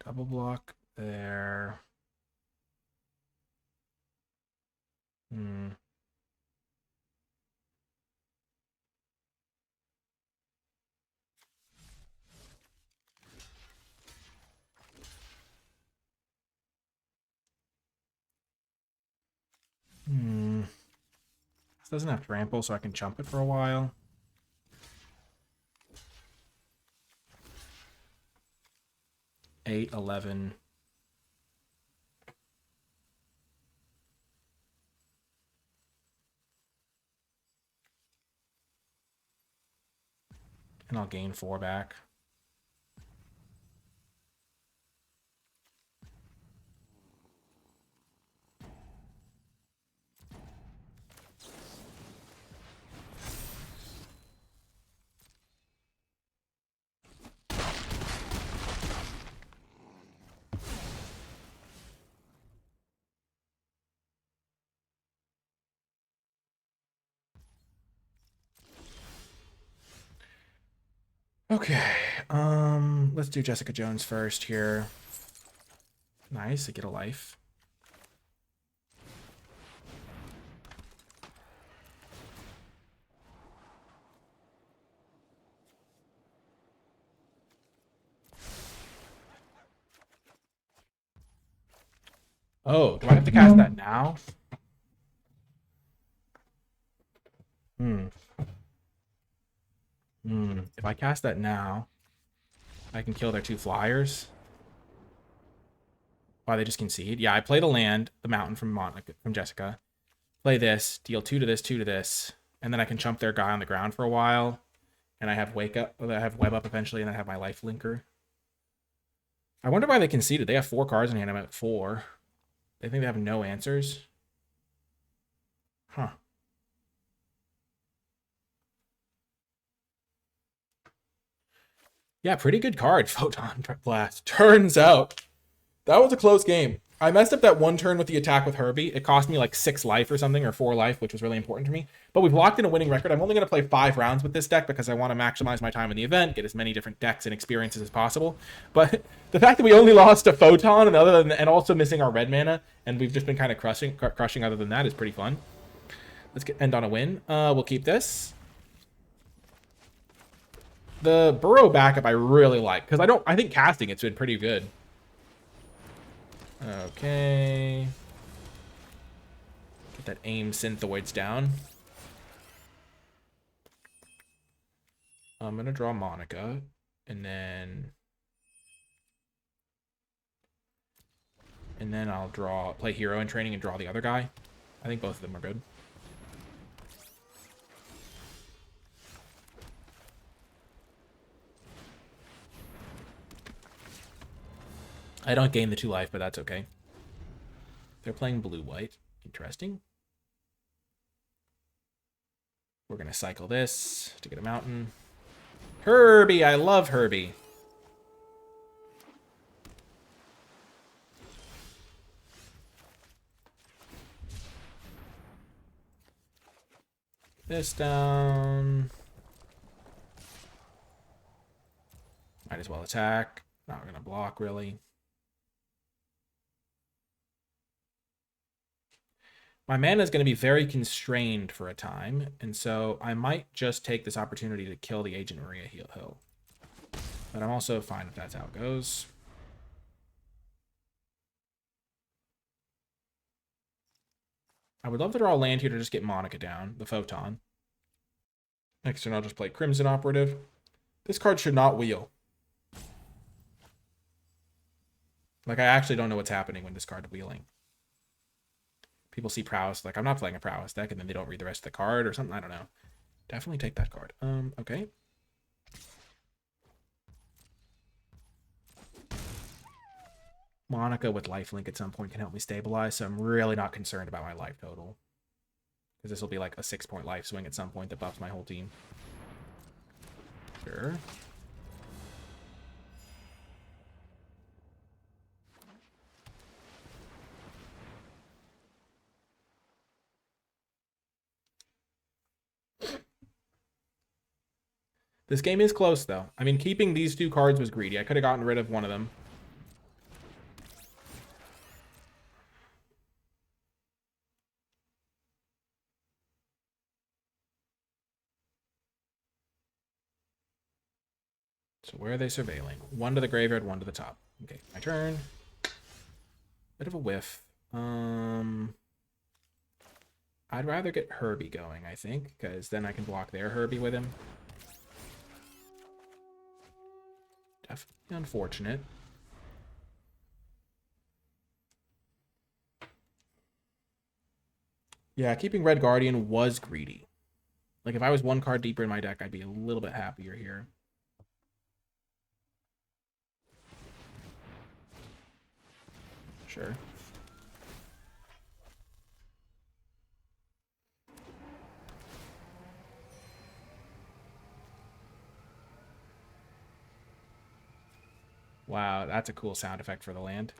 Double block there. This doesn't have trample, so I can chump it for a while. Eight, 11. And I'll gain 4 back. Okay, let's do Jessica Jones first here. Nice, I get a life. Oh, do I have to cast that now? If I cast that now, I can kill their 2 flyers. Why, they just concede? Yeah, I play the land, the mountain from Jessica. Play this, deal 2 to this, 2 to this, and then I can chump their guy on the ground for a while. And I have wake up, I have web up eventually, and I have my life linker. I wonder why they conceded. They have 4 cards in hand. I'm at 4. They think they have no answers. Huh. Yeah, pretty good card, Photon Blast. Turns out that was a close game. I messed up that one turn with the attack with Herbie. It cost me like 6 life or something, or 4 life, which was really important to me. But we've locked in a winning record. I'm only going to play 5 rounds with this deck because I want to maximize my time in the event, get as many different decks and experiences as possible. But the fact that we only lost to Photon and also missing our red mana, and we've just been kind of crushing other than that, is pretty fun. Let's end on a win. We'll keep this. The Burrow backup I really like because I think casting it's been pretty good. Okay. Get that aim Synthoids down. I'm gonna draw Monica, and then I'll play Hero in Training and draw the other guy. I think both of them are good. I don't gain the 2 life, but that's okay. They're playing blue-white. Interesting. We're going to cycle this to get a mountain. Herbie! I love Herbie. This down. Might as well attack. Not going to block, really. My mana is going to be very constrained for a time, and so I might just take this opportunity to kill the Agent Maria Hill. But I'm also fine if that's how it goes. I would love to draw a land here to just get Monica down, the Photon. Next turn I'll just play Crimson Operative. This card should not wheel. Like, I actually don't know what's happening when this card is wheeling. People see prowess, like, I'm not playing a prowess deck, and then they don't read the rest of the card or something. I don't know. Definitely take that card. Okay. Monica with lifelink at some point can help me stabilize, so I'm really not concerned about my life total. Because this will be like a 6-point life swing at some point that buffs my whole team. Sure. This game is close, though. I mean, keeping these 2 cards was greedy. I could have gotten rid of one of them. So where are they surveilling? 1 to the graveyard, 1 to the top. Okay, my turn. Bit of a whiff. I'd rather get Herbie going, I think, because then I can block their Herbie with him. Definitely unfortunate. Yeah, keeping Red Guardian was greedy. Like, if I was 1 card deeper in my deck, I'd be a little bit happier here. Sure. Wow, that's a cool sound effect for the land.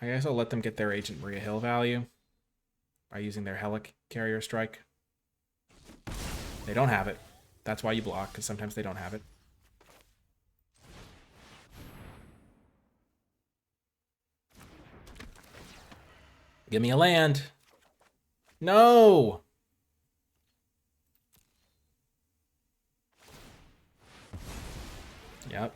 I guess I'll let them get their Agent Maria Hill value by using their Helicarrier Strike. They don't have it. That's why you block, because sometimes they don't have it. Give me a land. No! Yep.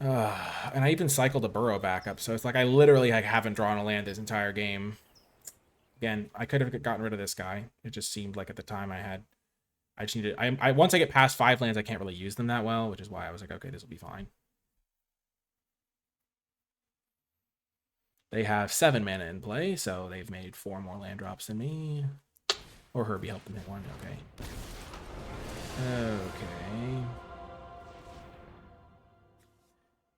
And I even cycled a Burrow backup, so it's like I literally haven't drawn a land this entire game. Again, I could have gotten rid of this guy. It just seemed like at the time I just needed... once I get past 5 lands, I can't really use them that well, which is why I was like, okay, this will be fine. They have 7 mana in play, so they've made 4 more land drops than me. Or Herbie helped them hit 1, okay. Okay.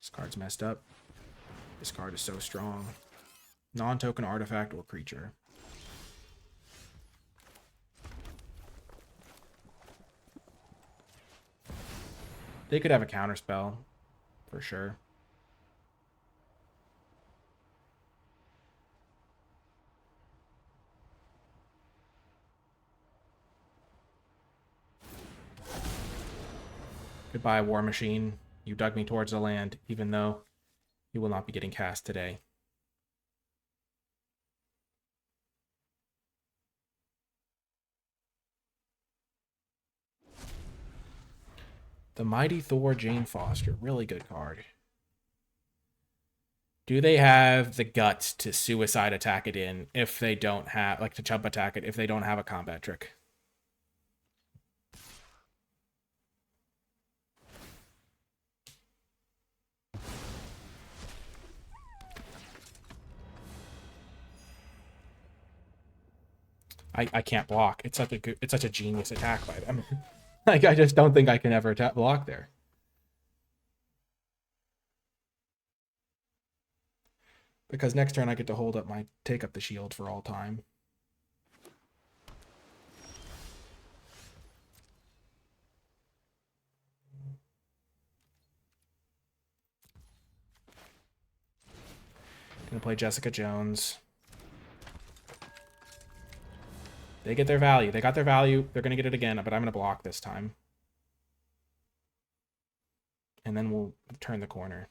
This card's messed up. This card is so strong. Non-token artifact or creature. They could have a counterspell, for sure. Goodbye, War Machine. You dug me towards the land, even though you will not be getting cast today. The Mighty Thor, Jane Foster. Really good card. Do they have the guts to suicide attack it in if they don't have, like, to chump attack it if they don't have a combat trick? I can't block. It's such a genius attack by them. Like, I just don't think I can ever block there. Because next turn I get to hold up my take up the shield for all time. Gonna play Jessica Jones. They get their value. They got their value. They're gonna get it again, but I'm gonna block this time. And then we'll turn the corner.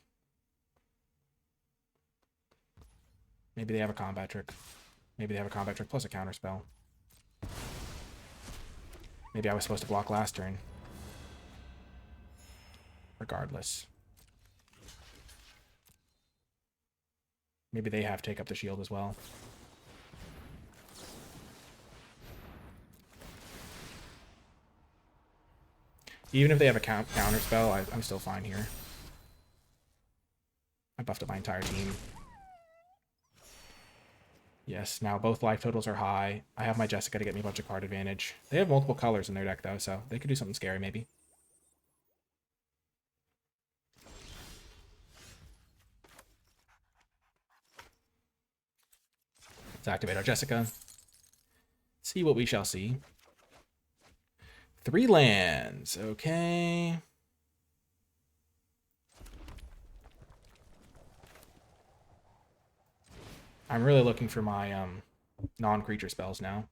Maybe they have a combat trick. Maybe they have a combat trick plus a counter spell. Maybe I was supposed to block last turn. Regardless. Maybe they have take up the shield as well. Even if they have a counter spell, I'm still fine here. I buffed up my entire team. Yes, now both life totals are high. I have my Jessica to get me a bunch of card advantage. They have multiple colors in their deck, though, so they could do something scary, maybe. Let's activate our Jessica. See what we shall see. 3 lands. Okay. I'm really looking for my non-creature spells now.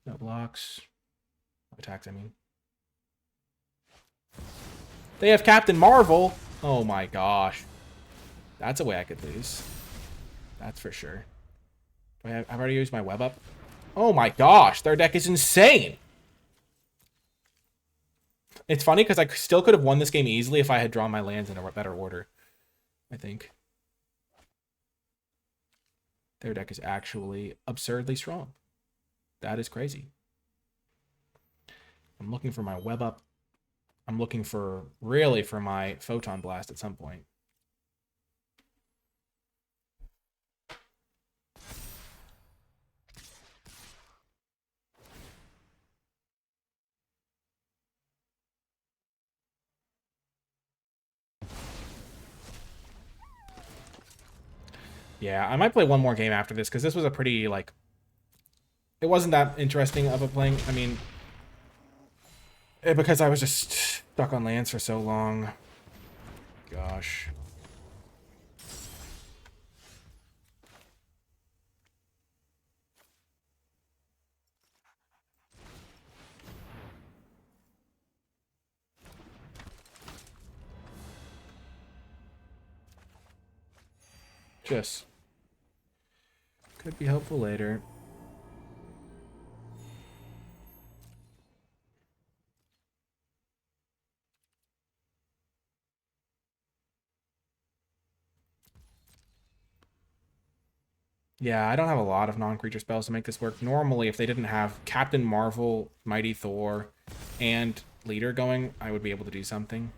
No blocks. No attacks, I mean. They have Captain Marvel. Oh my gosh. That's a way I could lose. That's for sure. I've already used my web up. Oh my gosh, their deck is insane. It's funny because I still could have won this game easily if I had drawn my lands in a better order, I think. Their deck is actually absurdly strong. That is crazy. I'm looking for my web up. I'm looking for, really, for my Photon Blast at some point. Yeah, I might play one more game after this because this was a pretty, like, it wasn't that interesting of a playing. I mean, because I was just stuck on lands for so long. Gosh. Just could be helpful later. Yeah, I don't have a lot of non-creature spells to make this work. Normally, if they didn't have Captain Marvel, Mighty Thor, and Leader going, I would be able to do something.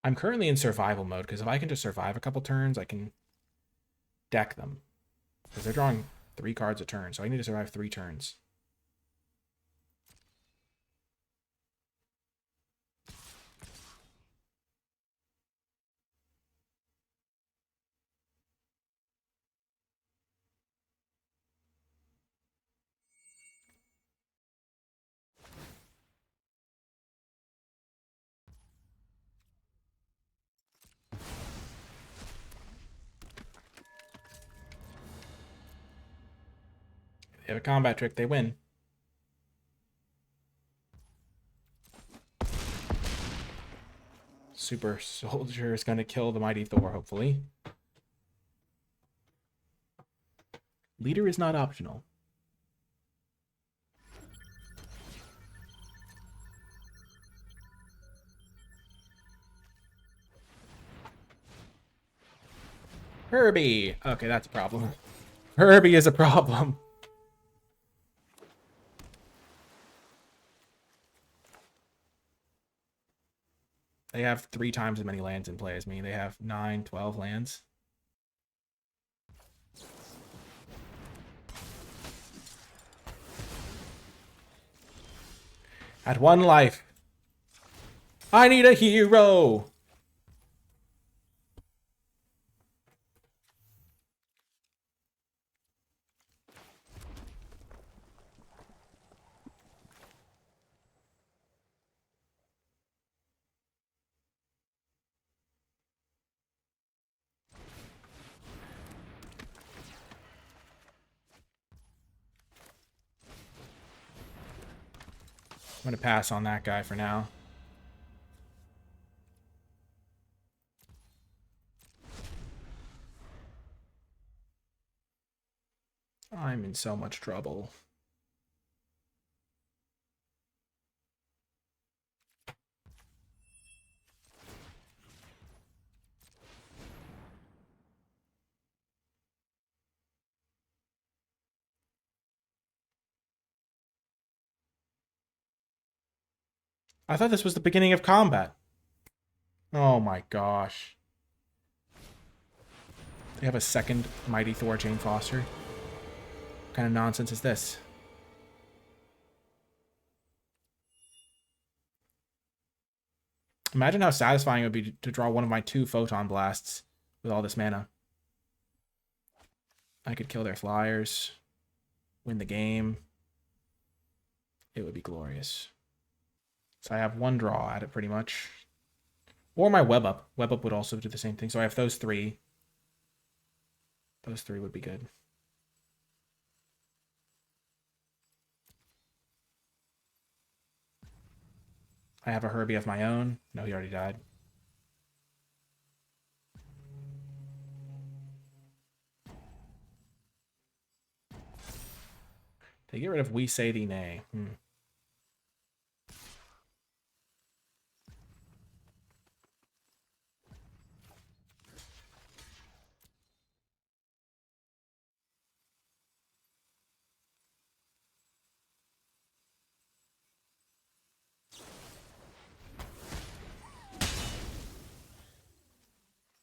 I'm currently in survival mode, because if I can just survive a couple turns, I can deck them. Because they're drawing 3 cards a turn, so I need to survive 3 turns. They have a combat trick, they win. Super Soldier is going to kill the Mighty Thor, hopefully. Leader is not optional. Herbie. Okay, that's a problem. Herbie is a problem. They have 3 times as many lands in play as me. They have 9, 12 lands. At 1 life. I need a hero. I'm going to pass on that guy for now. I'm in so much trouble. I thought this was the beginning of combat. Oh my gosh. They have a second Mighty Thor Jane Foster. What kind of nonsense is this? Imagine how satisfying it would be to draw one of my 2 Photon Blasts with all this mana. I could kill their flyers, win the game. It would be glorious. So I have 1 draw at it pretty much. Or my Web Up. Web Up would also do the same thing. So I have those 3. Those 3 would be good. I have a Herbie of my own. No, he already died. They get rid of We Say Thee Nay.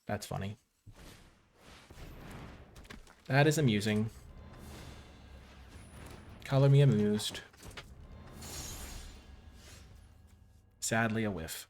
That's funny. That is amusing. Color me amused. Sadly, a whiff.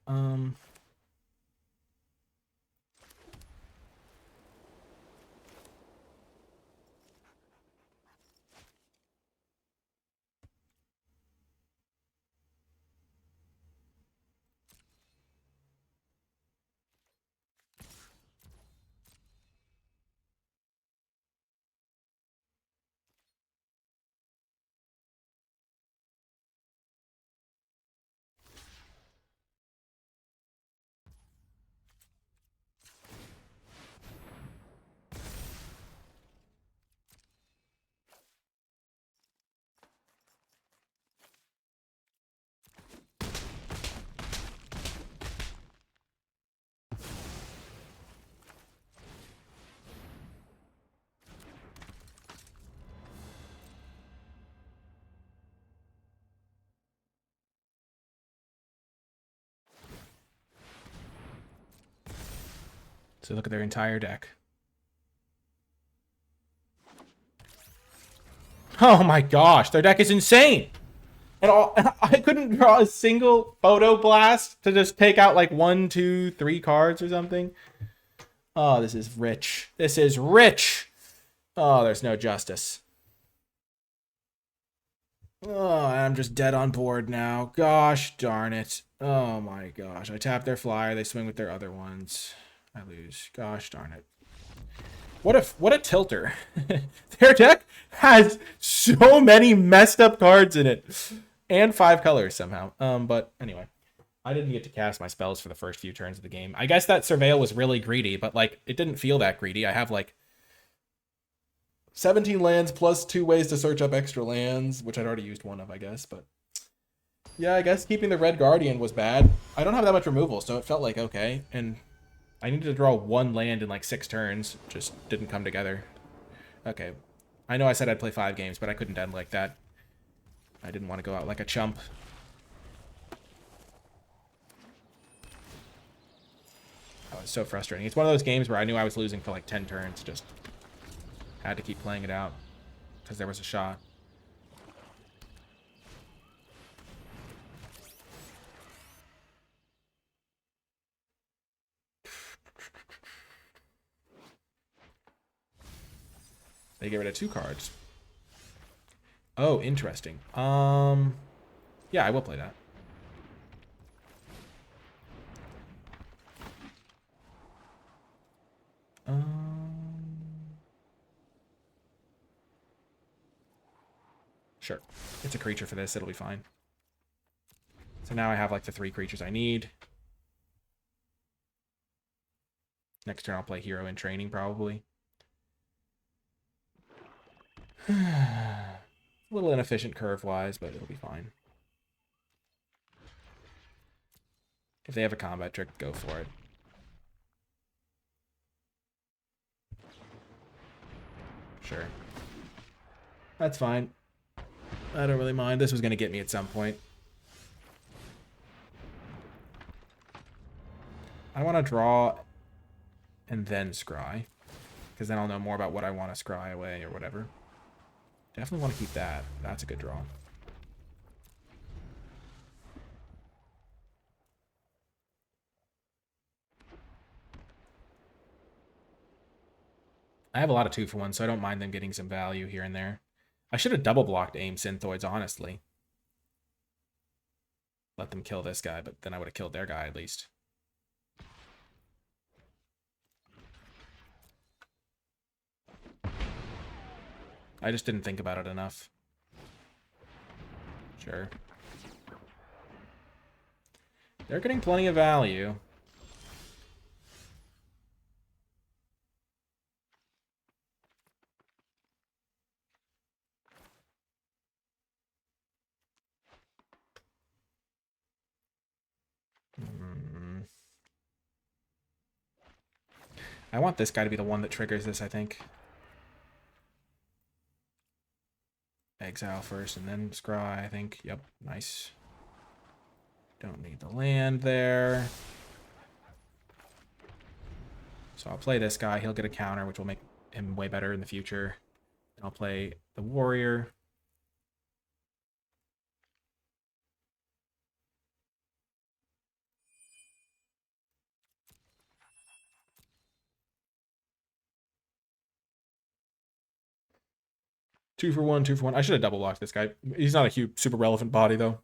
So look at their entire deck. Oh my gosh, their deck is insane. And I couldn't draw a single Photo Blast to just take out like 1, 2, 3 cards or something. Oh, this is rich. This is rich. Oh, there's no justice. Oh, I'm just dead on board now. Gosh darn it. Oh my gosh. I tap their flyer, they swing with their other ones. I lose. Gosh darn it. What a tilter. Their deck has so many messed up cards in it. And 5 colors somehow. But anyway. I didn't get to cast my spells for the first few turns of the game. I guess that Surveil was really greedy, but like it didn't feel that greedy. I have like 17 lands plus 2 ways to search up extra lands, which I'd already used one of, I guess. But yeah, I guess keeping the Red Guardian was bad. I don't have that much removal, so it felt like okay. And I needed to draw 1 land in like 6 turns. Just didn't come together. Okay. I know I said I'd play 5 games, but I couldn't end like that. I didn't want to go out like a chump. Oh, it's so frustrating. It's one of those games where I knew I was losing for like 10 turns. Just had to keep playing it out because there was a shot. They get rid of 2 cards. Oh, interesting. Yeah, I will play that. Sure. It's a creature for this. It'll be fine. So now I have like the 3 creatures I need. Next turn I'll play Hero in Training probably. A little inefficient curve-wise, but it'll be fine. If they have a combat trick, go for it. Sure. That's fine. I don't really mind. This was going to get me at some point. I want to draw and then scry, because then I'll know more about what I want to scry away or whatever. Definitely want to keep that. That's a good draw. I have a lot of 2-for-1, so I don't mind them getting some value here and there. I should have double blocked aim Synthoids, honestly. Let them kill this guy, but then I would have killed their guy at least. I just didn't think about it enough. Sure. They're getting plenty of value. I want this guy to be the one that triggers this, I think. Exile first and then scry, I think. Yep, nice. Don't need the land there. So I'll play this guy. He'll get a counter, which will make him way better in the future. And I'll play the warrior. Two for one. I should have double blocked this guy. He's not a huge, super relevant body, though.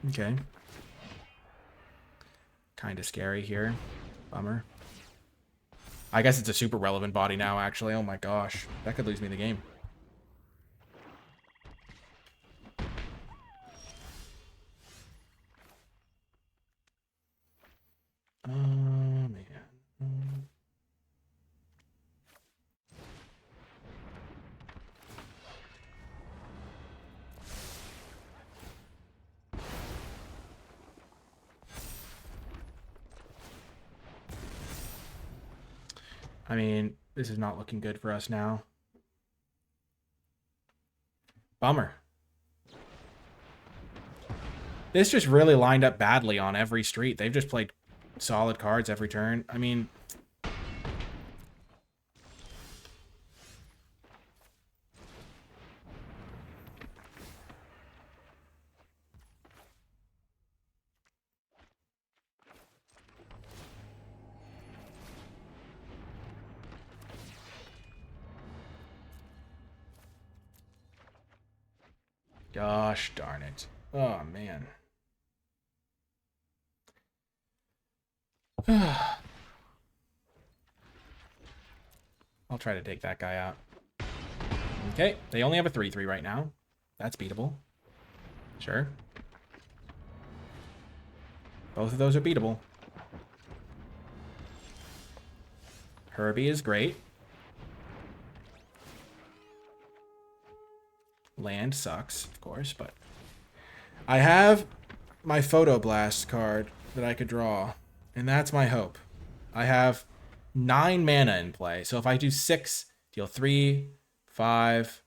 Okay. Kind of scary here. Bummer. I guess it's a super relevant body now, actually. Oh my gosh. That could lose me the game. Oh, man. I mean, this is not looking good for us now. Bummer. This just really lined up badly on every street. They've just played solid cards every turn. I mean... Gosh darn it. Oh, man. I'll try to take that guy out. Okay, they only have a 3/3 right now. That's beatable. Sure. Both of those are beatable. Herbie is great. Land sucks, of course, but I have my Photoblast card that I could draw, and that's my hope. I have 9 mana in play, so if I do 6, deal 3, 5.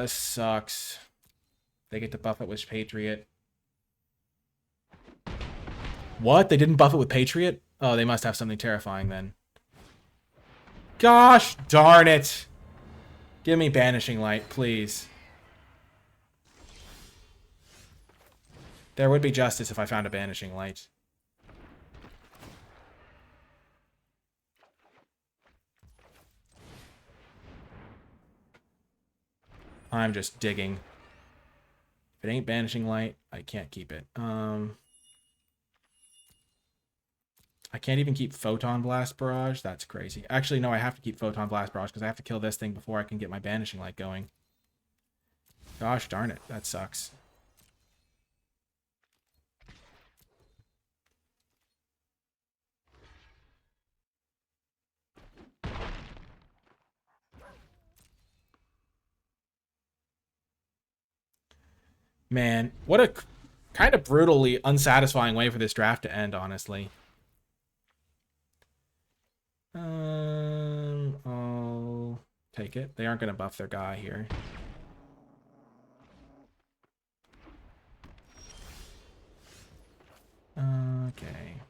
This sucks. They get to buff it with Patriot. What? They didn't buff it with Patriot? Oh, they must have something terrifying then. Gosh darn it. Give me Banishing Light, please. There would be justice if I found a Banishing Light. I'm just digging. If it ain't Banishing Light, I can't keep it. I can't even keep Photon Blast Barrage. That's crazy. Actually, no, I have to keep Photon Blast Barrage because I have to kill this thing before I can get my Banishing Light going. Gosh darn it. That sucks. Man, what a kind of brutally unsatisfying way for this draft to end, honestly. I'll take it. They aren't going to buff their guy here. Okay.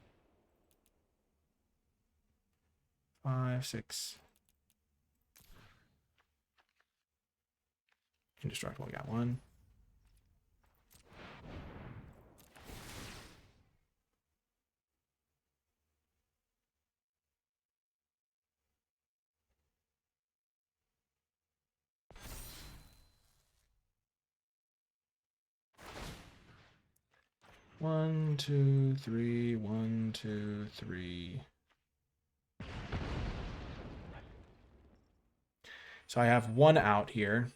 5, 6. Indestructible, got 1. One, two, three, 1, 2, 3. So I have 1 out here.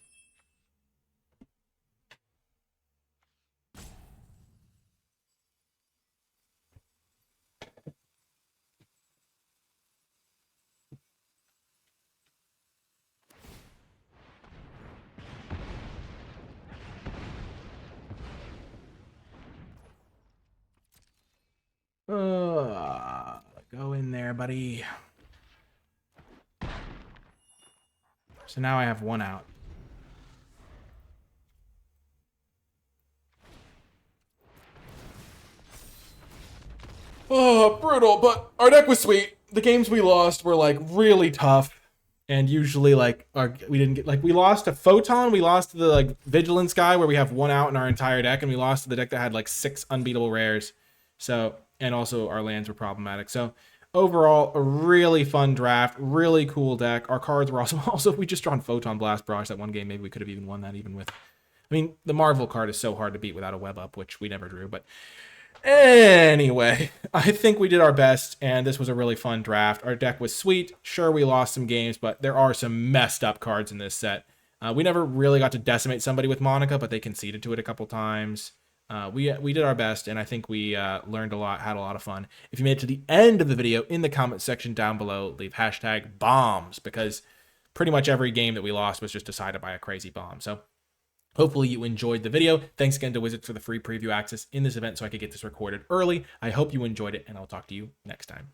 Go in there, buddy. So now I have 1 out. Oh, brutal, but our deck was sweet. The games we lost were like really tough. And usually like we didn't get, like, we lost to Photon, we lost to the like Vigilance guy where we have 1 out in our entire deck, and we lost to the deck that had like 6 unbeatable rares. So, and also our lands were problematic. So overall, a really fun draft, really cool deck. Our cards were awesome. Also, if we just drawn Photon Blast Barrage that one game, maybe we could have even won that even with, I mean, the Marvel card is so hard to beat without a web up, which we never drew, but anyway, I think we did our best, and this was a really fun draft. Our deck was sweet. Sure, we lost some games, but there are some messed up cards in this set. We never really got to decimate somebody with Monica, but they conceded to it a couple times. We did our best, and I think we learned a lot, had a lot of fun. If you made it to the end of the video, in the comment section down below, leave hashtag bombs, because pretty much every game that we lost was just decided by a crazy bomb. So hopefully you enjoyed the video. Thanks again to Wizards for the free preview access in this event so I could get this recorded early. I hope you enjoyed it, and I'll talk to you next time.